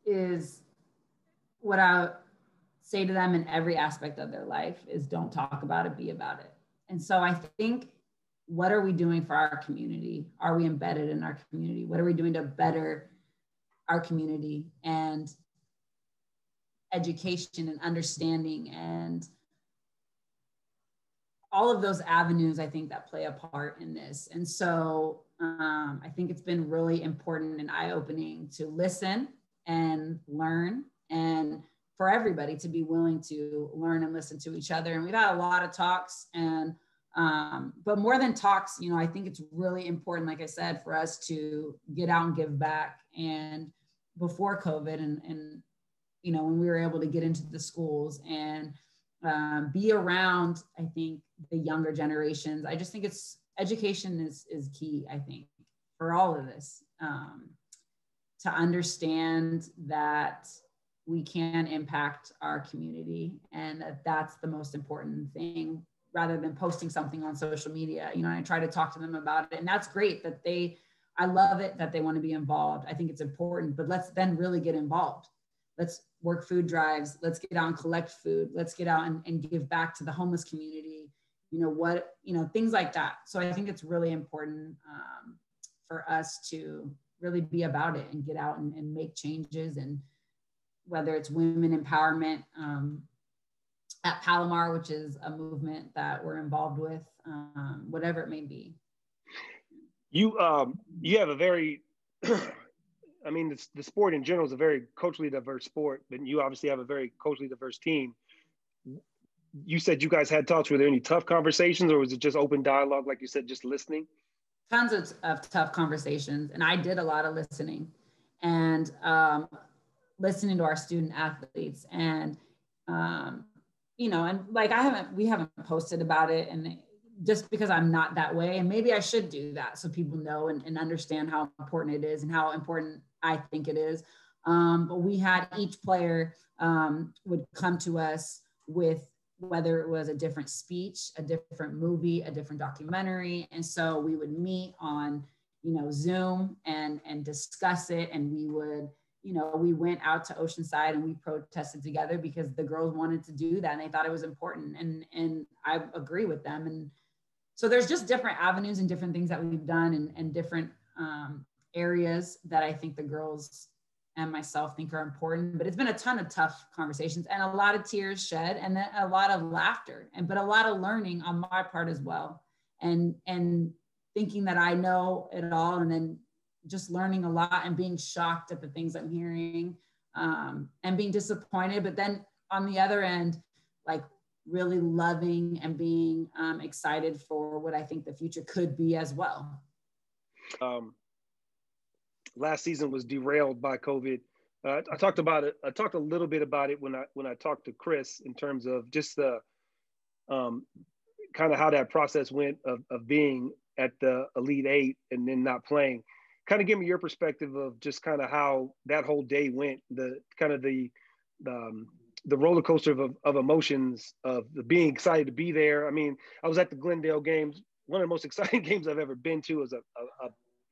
is what I say to them in every aspect of their life is don't talk about it, be about it. And so I think, what are we doing for our community? Are we embedded in our community? What are we doing to better our community and education and understanding and all of those avenues, I think, that play a part in this. And so I think it's been really important and eye-opening to listen and learn, and for everybody to be willing to learn and listen to each other. And we've had a lot of talks, and but more than talks, I think it's really important, like I said, for us to get out and give back. And before COVID and when we were able to get into the schools and be around, I think, the younger generations, I just think education is key, I think, for all of this, to understand that we can impact our community and that's the most important thing, rather than posting something on social media. I try to talk to them about it, and that's great that I love it that they want to be involved. I think it's important, but let's then really get involved. Let's work food drives. Let's get out and collect food. Let's get out and give back to the homeless community, things like that. So I think it's really important for us to really be about it and get out and make changes. And whether it's women empowerment at Palomar, which is a movement that we're involved with, whatever it may be. You have a very, the sport in general is a very culturally diverse sport, but you obviously have a very culturally diverse team. You said you guys had talks. Were there any tough conversations, or was it just open dialogue, like you said, just listening? Tons of tough conversations. And I did a lot of listening and listening to our student athletes. And, and like we haven't posted about it, and just because I'm not that way, and maybe I should do that so people know and understand how important it is and how important I think it is. But we had each player would come to us with whether it was a different speech, a different movie, a different documentary. And so we would meet on, Zoom and discuss it. And we would, we went out to Oceanside and we protested together because the girls wanted to do that and they thought it was important. And I agree with them. And so there's just different avenues and different things that we've done and different areas that I think the girls and myself think are important. But it's been a ton of tough conversations and a lot of tears shed, and then a lot of laughter, but a lot of learning on my part as well. And thinking that I know it all, and then just learning a lot and being shocked at the things I'm hearing, and being disappointed. But then on the other end, like really loving and being excited for what I think the future could be as well. Last season was derailed by COVID. I talked a little bit about it when I talked to Chris in terms of just the kind of how that process went of being at the Elite Eight and then not playing. Kind of give me your perspective of just kind of how that whole day went, the roller coaster of emotions of being excited to be there. I mean, I was at the Glendale games. One of the most exciting games I've ever been to was a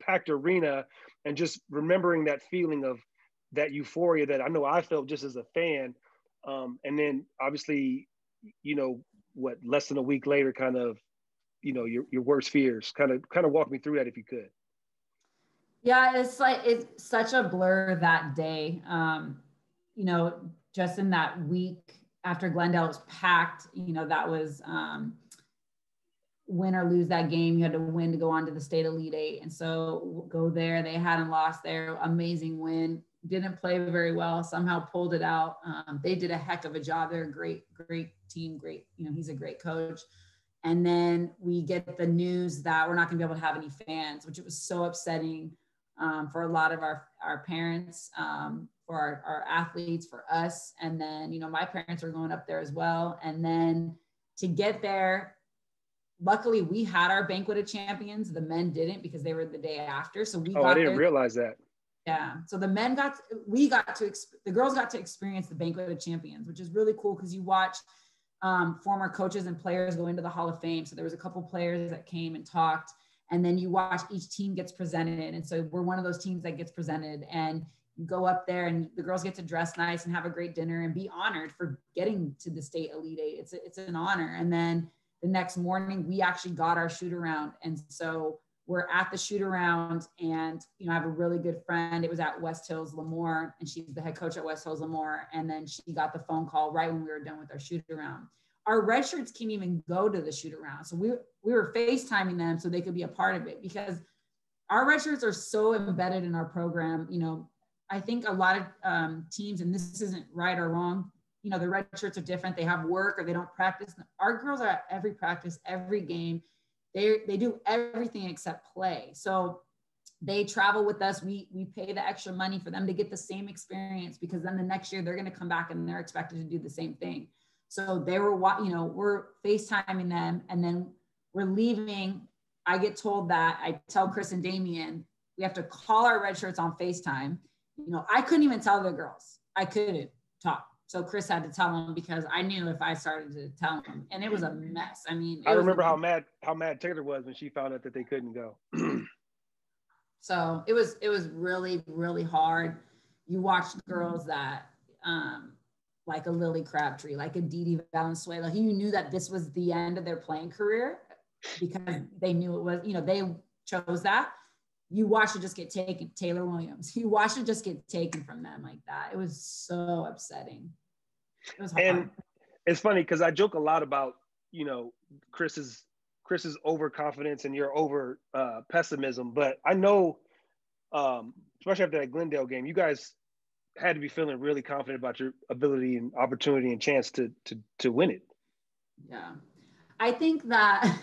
packed arena, and just remembering that feeling of that euphoria that I know I felt just as a fan. And then obviously, less than a week later, kind of, your worst fears. Kind of walk me through that if you could. Yeah, it's such a blur that day. Just in that week after Glendale was packed, that was win or lose that game. You had to win to go on to the state Elite Eight. And so go there. They hadn't lost there. Amazing win. Didn't play very well. Somehow pulled it out. They did a heck of a job. They're a great team. Great. He's a great coach. And then we get the news that we're not going to be able to have any fans, which it was so upsetting for a lot of our parents, for our athletes, for us. And then, my parents were going up there as well. And then to get there, luckily we had our Banquet of Champions. The men didn't because they were the day after. So we I didn't realize that. Yeah. So the girls got to experience the Banquet of Champions, which is really cool because you watch former coaches and players go into the Hall of Fame. So there was a couple players that came and talked, and then you watch each team gets presented. And so we're one of those teams that gets presented, and you go up there and the girls get to dress nice and have a great dinner and be honored for getting to the state Elite Eight. It's an honor. And then the next morning we actually got our shoot around. And so we're at the shoot around, and, I have a really good friend. It was at West Hills Lemoore, and she's the head coach at West Hills Lemoore. And then she got the phone call right when we were done with our shoot around. Our red shirts can't even go to the shoot around. So we were FaceTiming them so they could be a part of it, because our red shirts are so embedded in our program. I think a lot of teams, and this isn't right or wrong, the red shirts are different. They have work or they don't practice. Our girls are at every practice, every game. They do everything except play. So they travel with us. We pay the extra money for them to get the same experience, because then the next year they're going to come back and they're expected to do the same thing. So they were, we're FaceTiming them, and then we're leaving. I get told that I tell Chris and Damien, we have to call our red shirts on FaceTime. I couldn't even tell the girls. I couldn't talk. So Chris had to tell them, because I knew if I started to tell them, and it was a mess. I mean, I remember how mad Taylor was when she found out that they couldn't go. So it was really, really hard. You watched girls that, like a Lily Crabtree, like a Didi Valenzuela, you knew that this was the end of their playing career, because they knew it was, they chose that. You watch it just get taken. Taylor Williams, you watch it just get taken from them like that. It was so upsetting. It was hard. And it's funny because I joke a lot about, Chris's overconfidence and your over pessimism, but I know, especially after that Glendale game, you guys had to be feeling really confident about your ability and opportunity and chance to win it. Yeah, I think that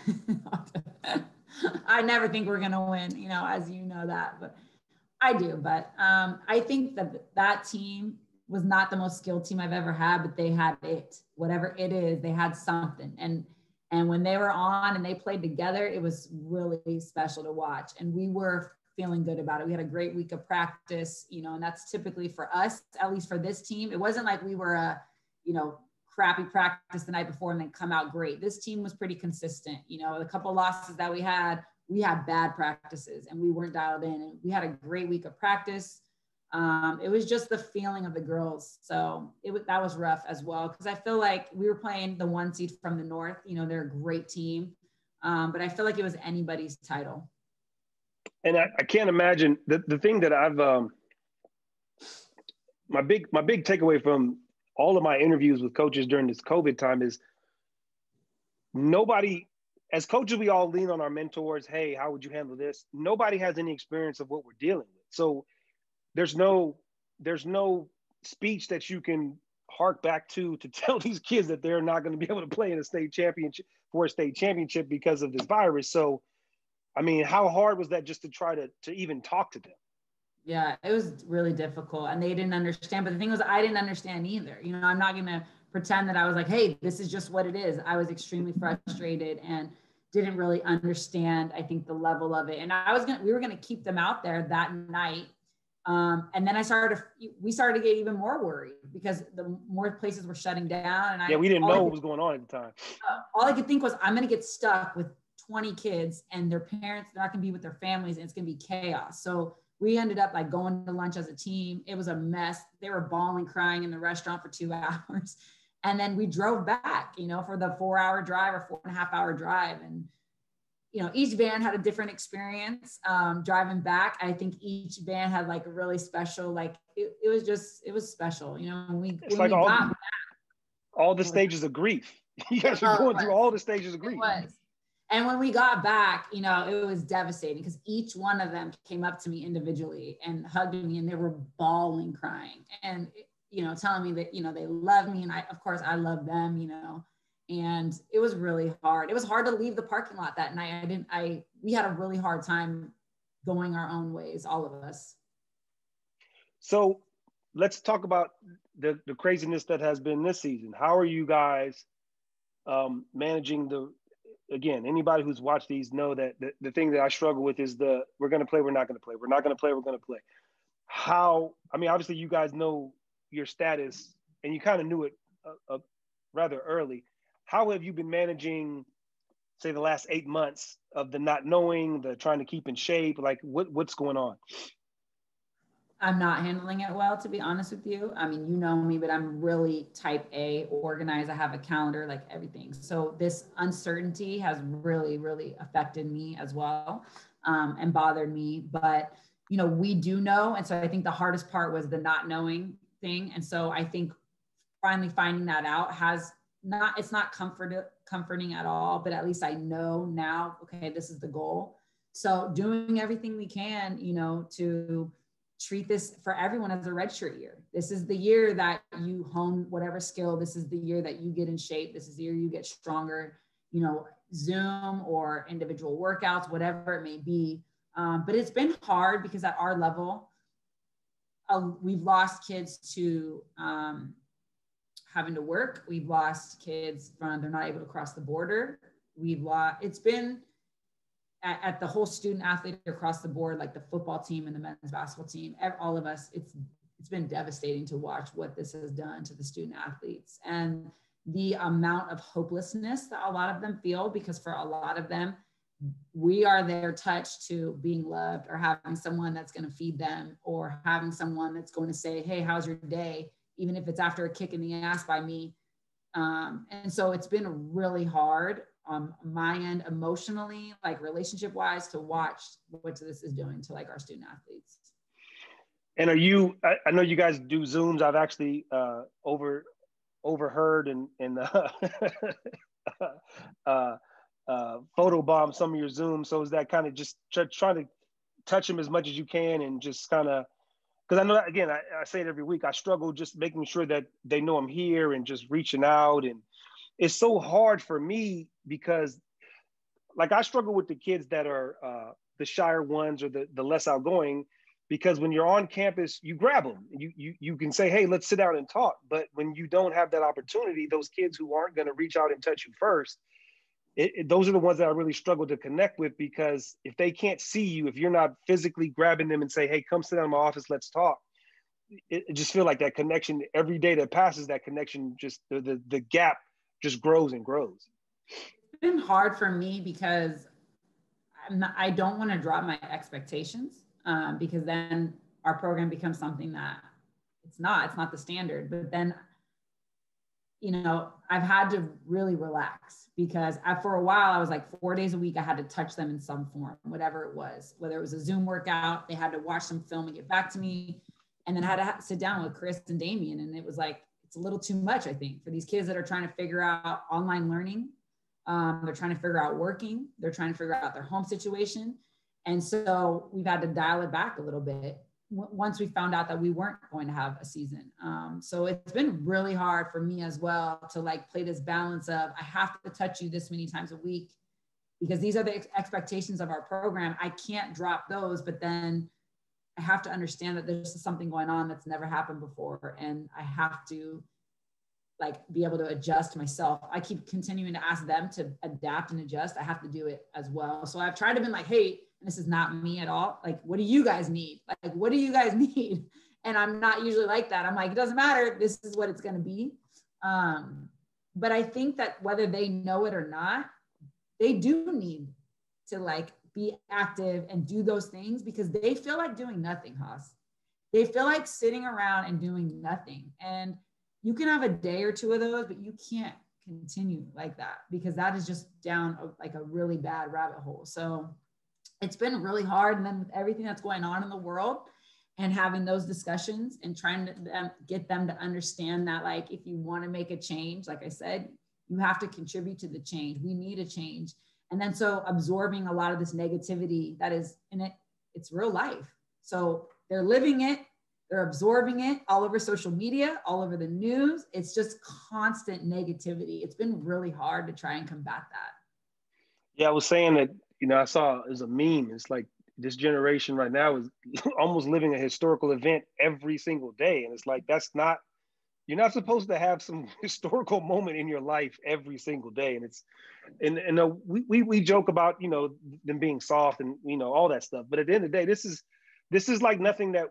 I never think we're gonna win, as you know that, but I do. But I think that team was not the most skilled team I've ever had, but they had it, whatever it is, they had something. And when they were on and they played together, it was really special to watch. And we were feeling good about it. We had a great week of practice, and that's typically for us, at least for this team. It wasn't like we were a, crappy practice the night before and then come out great. This team was pretty consistent. A couple losses that we had bad practices and we weren't dialed in, and we had a great week of practice. It was just the feeling of the girls. So that was rough as well, because I feel like we were playing the 1 seed from the North. They're a great team, but I feel like it was anybody's title. And I can't imagine the thing that I've my big takeaway from all of my interviews with coaches during this COVID time is nobody, as coaches, we all lean on our mentors. Hey, how would you handle this? Nobody has any experience of what we're dealing with. So there's no speech that you can hark back to tell these kids that they're not going to be able to play in a state championship because of this virus. So, I mean, how hard was that just to try to even talk to them? Yeah, it was really difficult, and they didn't understand. But the thing was, I didn't understand either. I'm not going to pretend that I was like, hey, this is just what it is. I was extremely frustrated and didn't really understand, I think, the level of it. And we were going to keep them out there that night. And then we started to get even more worried because the more places were shutting down. And we didn't know what was going on at the time. All I could think was, I'm going to get stuck with 20 kids and their parents, they're not going to be with their families, and it's going to be chaos. So we ended up like going to lunch as a team. It was a mess. They were bawling, crying in the restaurant for 2 hours. And then we drove back, you know, for the 4-hour drive or 4.5-hour drive. And, you know, each band had a different experience driving back. I think each band had like a really special, like, it was special, you know, when we got back. All the stages of grief. You guys are going through all the stages of grief. It was. And when we got back, you know, it was devastating because each one of them came up to me individually and hugged me, and they were bawling, crying, and, you know, telling me that, you know, they love me. And of course I love them, you know, and it was really hard. It was hard to leave the parking lot that night. We had a really hard time going our own ways, all of us. So let's talk about the craziness that has been this season. How are you guys managing again, anybody who's watched these know that the thing that I struggle with is we're going to play, we're not going to play. We're not going to play, we're going to play. Obviously you guys know your status and you kind of knew it rather early. How have you been managing, say, the last 8 months of the not knowing, the trying to keep in shape? Like what's going on? I'm not handling it well, to be honest with you. I mean, you know me, but I'm really type A, organized. I have a calendar, like everything. So this uncertainty has really, really affected me as well, and bothered me. But, you know, we do know. And so I think the hardest part was the not knowing thing. And so I think finally finding that out it's not comforting at all, but at least I know now, okay, this is the goal. So doing everything we can, you know, to treat this for everyone as a redshirt year. This is the year that you hone whatever skill. This is the year that you get in shape. This is the year you get stronger, you know, Zoom or individual workouts, whatever it may be. But it's been hard because at our level, we've lost kids to having to work. We've lost kids from, they're not able to cross the border. It's been at the whole student athlete across the board, like the football team and the men's basketball team, all of us, it's been devastating to watch what this has done to the student athletes and the amount of hopelessness that a lot of them feel, because for a lot of them, we are their touch to being loved or having someone that's going to feed them or having someone that's going to say, hey, how's your day? Even if it's after a kick in the ass by me. And so it's been really hard on my end, emotionally, like relationship wise, to watch what this is doing to like our student athletes. And I know you guys do Zooms. I've actually overheard and photobomb some of your Zooms. So is that kind of just trying to touch them as much as you can and just kind of, because I know, again, I say it every week, I struggle just making sure that they know I'm here and just reaching out. And it's so hard for me because, like, I struggle with the kids that are the shyer ones or the less outgoing, because when you're on campus, you grab them. You can say, hey, let's sit down and talk. But when you don't have that opportunity, those kids who aren't going to reach out and touch you first, those are the ones that I really struggle to connect with, because if they can't see you, if you're not physically grabbing them and say, hey, come sit down in my office, let's talk. It just feel like that connection, every day that passes, that connection, just the gap just grows and grows. It's been hard for me because I don't want to drop my expectations, because then our program becomes something that it's not the standard. But then, you know, I've had to really relax, because for a while I was like 4 days a week, I had to touch them in some form, whatever it was, whether it was a Zoom workout, they had to watch some film and get back to me. And then I had to sit down with Chris and Damien. And it was like, it's a little too much, I think, for these kids that are trying to figure out online learning. They're trying to figure out working. They're trying to figure out their home situation. And so we've had to dial it back a little bit once we found out that we weren't going to have a season. So it's been really hard for me as well to like play this balance of, I have to touch you this many times a week because these are the expectations of our program. I can't drop those, but then I have to understand that there's something going on that's never happened before. And I have to like be able to adjust myself. I keep continuing to ask them to adapt and adjust. I have to do it as well. So I've tried to be like, hey, this is not me at all. Like, what do you guys need? Like, what do you guys need? And I'm not usually like that. I'm like, it doesn't matter. This is what it's going to be. But I think that whether they know it or not, they do need to like be active and do those things because they feel like doing nothing, Haas. They feel like sitting around and doing nothing. And you can have a day or two of those, but you can't continue like that because that is just down like a really bad rabbit hole. So it's been really hard. And then with everything that's going on in the world and having those discussions and trying to get them to understand that, like, if you want to make a change, like I said, you have to contribute to the change. We need a change. And then so absorbing a lot of this negativity that is in it, it's real life. So they're living it, they're absorbing it all over social media, all over the news. It's just constant negativity. It's been really hard to try and combat that. Yeah, I was saying that, I saw it was a meme. It's like this generation right now is almost living a historical event every single day. And it's like, you're not supposed to have some historical moment in your life every single day. And we joke about, them being soft and, all that stuff. But at the end of the day, this is like nothing that,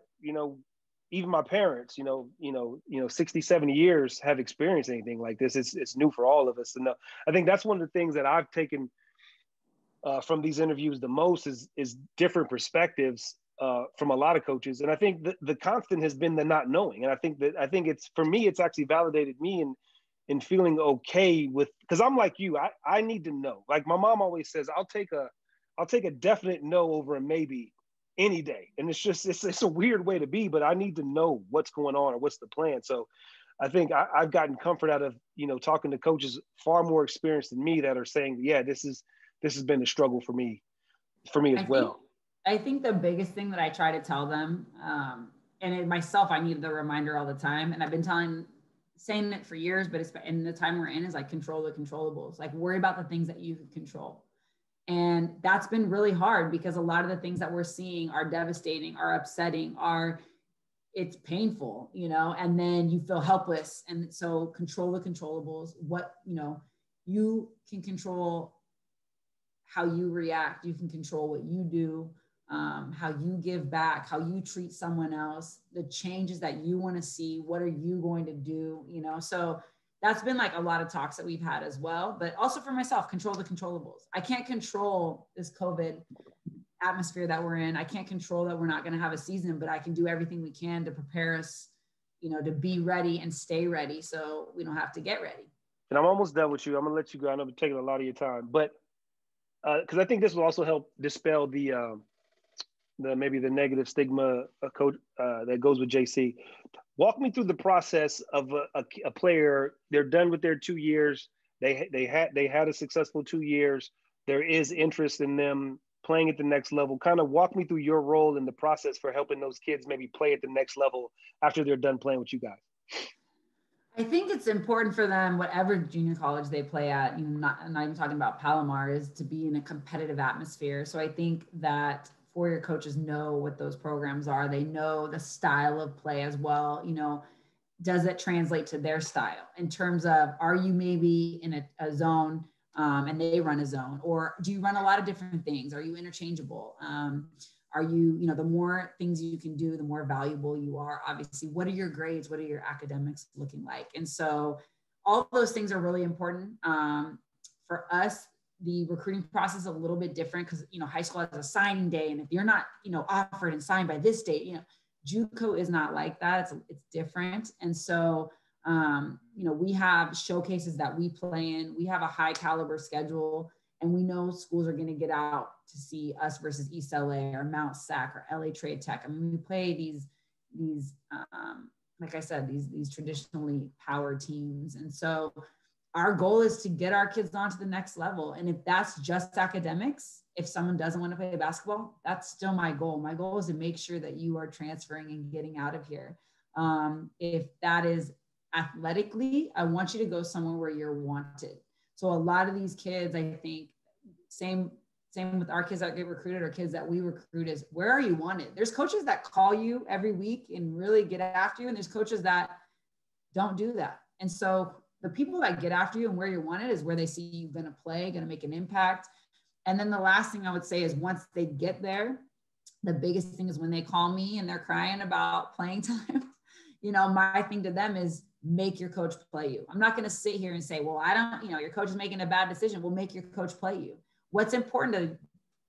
even my parents, 60, 70 years have experienced anything like this. It's new for all of us. And I think that's one of the things that I've taken from these interviews the most is different perspectives from a lot of coaches. And I think the constant has been the not knowing. And I think it's, for me, it's actually validated me in feeling okay with, because I'm like you, I need to know. Like my mom always says, I'll take a definite no over a maybe any day. And it's a weird way to be, but I need to know what's going on or what's the plan. So I think I've gotten comfort out of, talking to coaches far more experienced than me that are saying, yeah, this has been a struggle for me as well. I think the biggest thing that I try to tell them, myself, I need the reminder all the time. And I've been saying it for years, but it's in the time we're in is like control the controllables, like worry about the things that you can control. And that's been really hard because a lot of the things that we're seeing are devastating, are upsetting, it's painful, and then you feel helpless. And so control the controllables, you can control how you react, you can control what you do, how you give back, how you treat someone else, the changes that you want to see, what are you going to do, so that's been like a lot of talks that we've had as well. But also for myself, control the controllables. I can't control this COVID atmosphere that we're in. I can't control that we're not going to have a season, but I can do everything we can to prepare us, to be ready and stay ready so we don't have to get ready. And I'm almost done with you. I'm going to let you go. I know I'm taking a lot of your time, but because I think this will also help dispel the maybe the negative stigma coach that goes with JC. Walk me through the process of a player. They're done with their 2 years. They had a successful 2 years. There is interest in them playing at the next level. Kind of walk me through your role in the process for helping those kids maybe play at the next level after they're done playing with you guys. I think it's important for them, whatever junior college they play at, I'm not even talking about Palomar, is to be in a competitive atmosphere. So I think that four-year coaches know what those programs are. They know the style of play as well. Does it translate to their style in terms of, are you maybe in a zone and they run a zone, or do you run a lot of different things? Are you interchangeable? Are you, the more things you can do, the more valuable you are. Obviously, what are your grades? What are your academics looking like? And so all those things are really important. For us, the recruiting process is a little bit different because, high school has a signing day. And if you're not, offered and signed by this date, JUCO is not like that. It's different. And so, we have showcases that we play in. We have a high caliber schedule. And we know schools are going to get out to see us versus East LA or Mount SAC or LA Trade Tech. I mean, we play these like I said, these traditionally powered teams. And so our goal is to get our kids on to the next level. And if that's just academics, if someone doesn't want to play basketball, that's still my goal. My goal is to make sure that you are transferring and getting out of here. If that is athletically, I want you to go somewhere where you're wanted. So a lot of these kids, I think, same with our kids that get recruited or kids that we recruit, is where are you wanted? There's coaches that call you every week and really get after you. And there's coaches that don't do that. And so the people that get after you and where you're wanted is where they see you going to play, going to make an impact. And then the last thing I would say is once they get there, the biggest thing is when they call me and they're crying about playing time, my thing to them is make your coach play you. I'm not going to sit here and say, well, I don't, your coach is making a bad decision. We'll make your coach play you. What's important to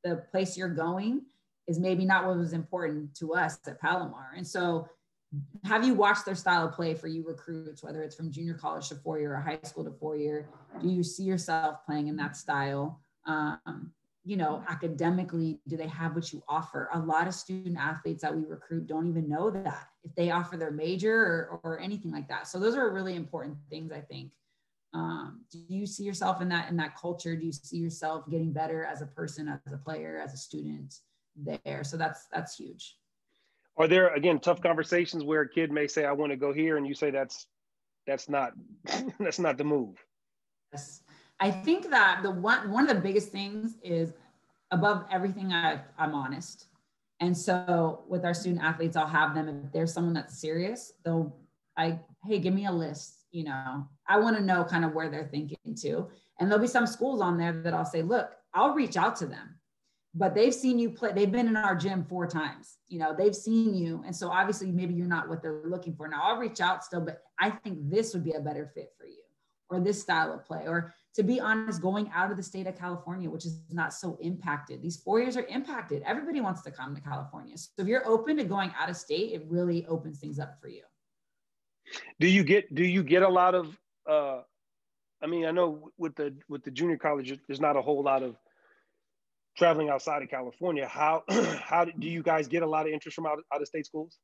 the place you're going is maybe not what was important to us at Palomar. And so have you watched their style of play for you recruits, whether it's from junior college to 4-year or high school to 4-year? Do you see yourself playing in that style? You know, academically, do they have what you offer? A lot of student athletes that we recruit don't even know that if they offer their major or anything like that. So those are really important things, I think. Do you see yourself in that culture? Do you see yourself getting better as a person, as a player, as a student there? So that's huge. Are there, again, tough conversations where a kid may say, I want to go here, and you say that's not that's not the move? Yes. I think that one of the biggest things is, above everything, I'm honest. And so with our student athletes, I'll have them, if there's someone that's serious, hey, give me a list. You know, I want to know kind of where they're thinking too. And there'll be some schools on there that I'll say, look, I'll reach out to them, but they've seen you play. They've been in our gym 4 times, you know, they've seen you. And so obviously maybe you're not what they're looking for. Now I'll reach out still, but I think this would be a better fit for you, or this style of play, or to be honest, going out of the state of California, which is not so impacted. These 4 years are impacted. Everybody wants to come to California. So if you're open to going out of state, it really opens things up for you. Do you get a lot of, I mean, I know with the junior college, there's not a whole lot of traveling outside of California. How do you guys get a lot of interest from out of state schools?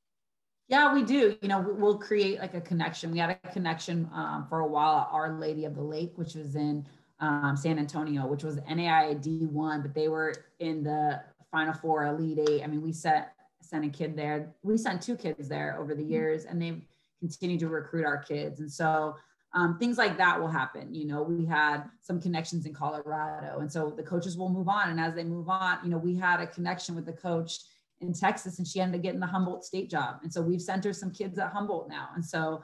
Yeah, we do. You know, we'll create like a connection. We had a connection for a while at Our Lady of the Lake, which was in San Antonio, which was NAIA D1, but they were in the Final Four, Elite Eight. I mean, we sent a kid there. We sent 2 kids there over the years, and they've continued to recruit our kids. And so things like that will happen. You know, we had some connections in Colorado, and so the coaches will move on. And as they move on, you know, we had a connection with the coach in Texas, and she ended up getting the Humboldt State job. And so we've sent her some kids at Humboldt now. And so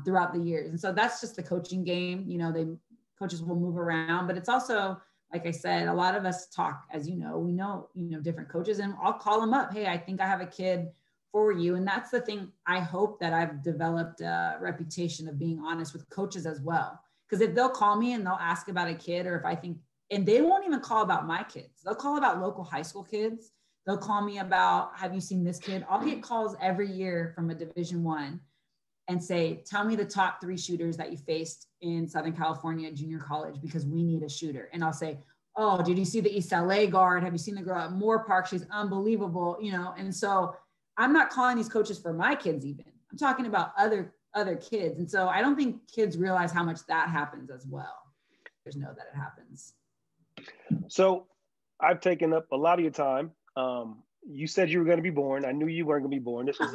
throughout the years. And so that's just the coaching game. You know, coaches will move around, but it's also, like I said, a lot of us talk, as you know, we know, different coaches, and I'll call them up. Hey, I think I have a kid for you. And that's the thing. I hope that I've developed a reputation of being honest with coaches as well. Because if they'll call me and they'll ask about a kid, or if I think, and they won't even call about my kids, they'll call about local high school kids. They'll call me about, have you seen this kid? I'll get calls every year from a Division I and say, tell me the top 3 shooters that you faced in Southern California junior college, because we need a shooter. And I'll say, oh, did you see the East LA guard? Have you seen the girl at Moore Park? She's unbelievable, And so I'm not calling these coaches for my kids even. I'm talking about other kids. And so I don't think kids realize how much that happens as well. Just know that it happens. So I've taken up a lot of your time. You said you were going to be born. I knew you weren't going to be born. This was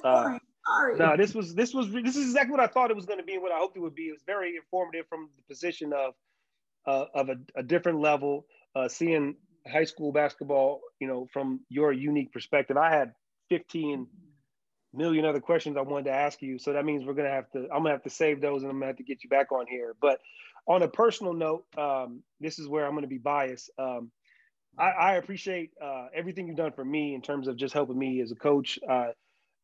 boring. Sorry. No, this is exactly what I thought it was going to be, and what I hoped it would be. It was very informative from the position of a different level, seeing high school basketball, from your unique perspective. I had 15 million other questions I wanted to ask you, so that means I'm gonna have to save those, and I'm gonna have to get you back on here. But on a personal note, this is where I'm going to be biased. I appreciate everything you've done for me in terms of just helping me as a coach.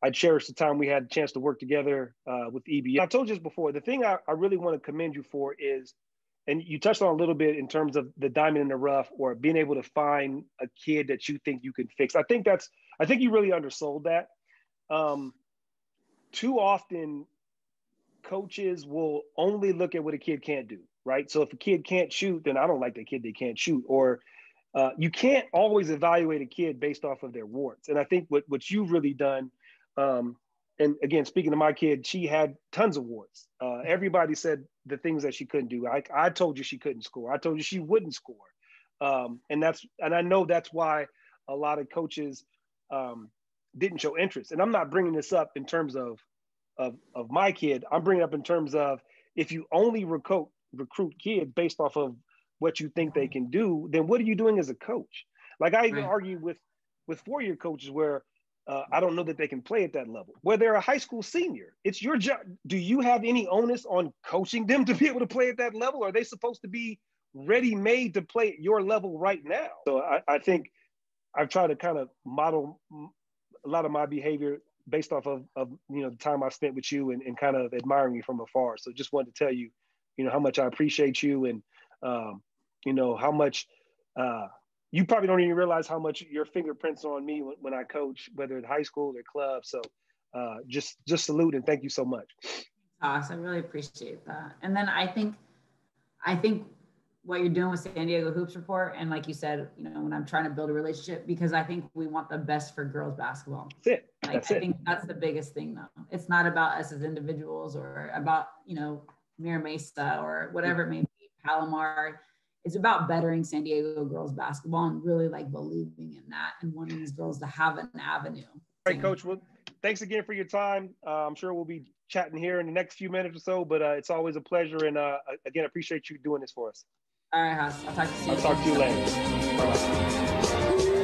I cherish the time we had a chance to work together with EB. I told you this before. The thing I really want to commend you for is, and you touched on a little bit in terms of the diamond in the rough, or being able to find a kid that you think you can fix. I think you really undersold that. Too often, coaches will only look at what a kid can't do, right? So if a kid can't shoot, then I don't like that kid, they can't shoot. Or you can't always evaluate a kid based off of their warts. And I think what you've really done, and again, speaking to my kid, she had tons of warts. Everybody said the things that she couldn't do. I told you she couldn't score. I told you she wouldn't score. And I know that's why a lot of coaches didn't show interest. And I'm not bringing this up in terms of my kid. I'm bringing it up in terms of, if you only recruit kids based off of what you think they can do, then what are you doing as a coach? Like, I even argue with 4-year coaches where I don't know that they can play at that level. Where they're a high school senior, it's your job. Do you have any onus on coaching them to be able to play at that level? Or are they supposed to be ready-made to play at your level right now? So I think I've tried to kind of model a lot of my behavior based off of the time I spent with you, and kind of admiring you from afar. So just wanted to tell you, how much I appreciate you, and how much you probably don't even realize how much your fingerprints on me when I coach, whether in high school or club. So just salute and thank you so much. Toss, I really appreciate that. And then I think what you're doing with San Diego Hoops Report, and like you said, you know, when I'm trying to build a relationship, because I think we want the best for girls basketball. That's it. Like, I think that's the biggest thing, though. It's not about us as individuals or about, you know, Mira Mesa or whatever it may be, Palomar. It's about bettering San Diego girls basketball and really like believing in that and wanting these girls to have an avenue. All right, Coach. Well, thanks again for your time. I'm sure we'll be chatting here in the next few minutes or so, but it's always a pleasure. And again, appreciate you doing this for us. All right, Haas. I'll talk to you soon. I'll talk to you later. Bye-bye.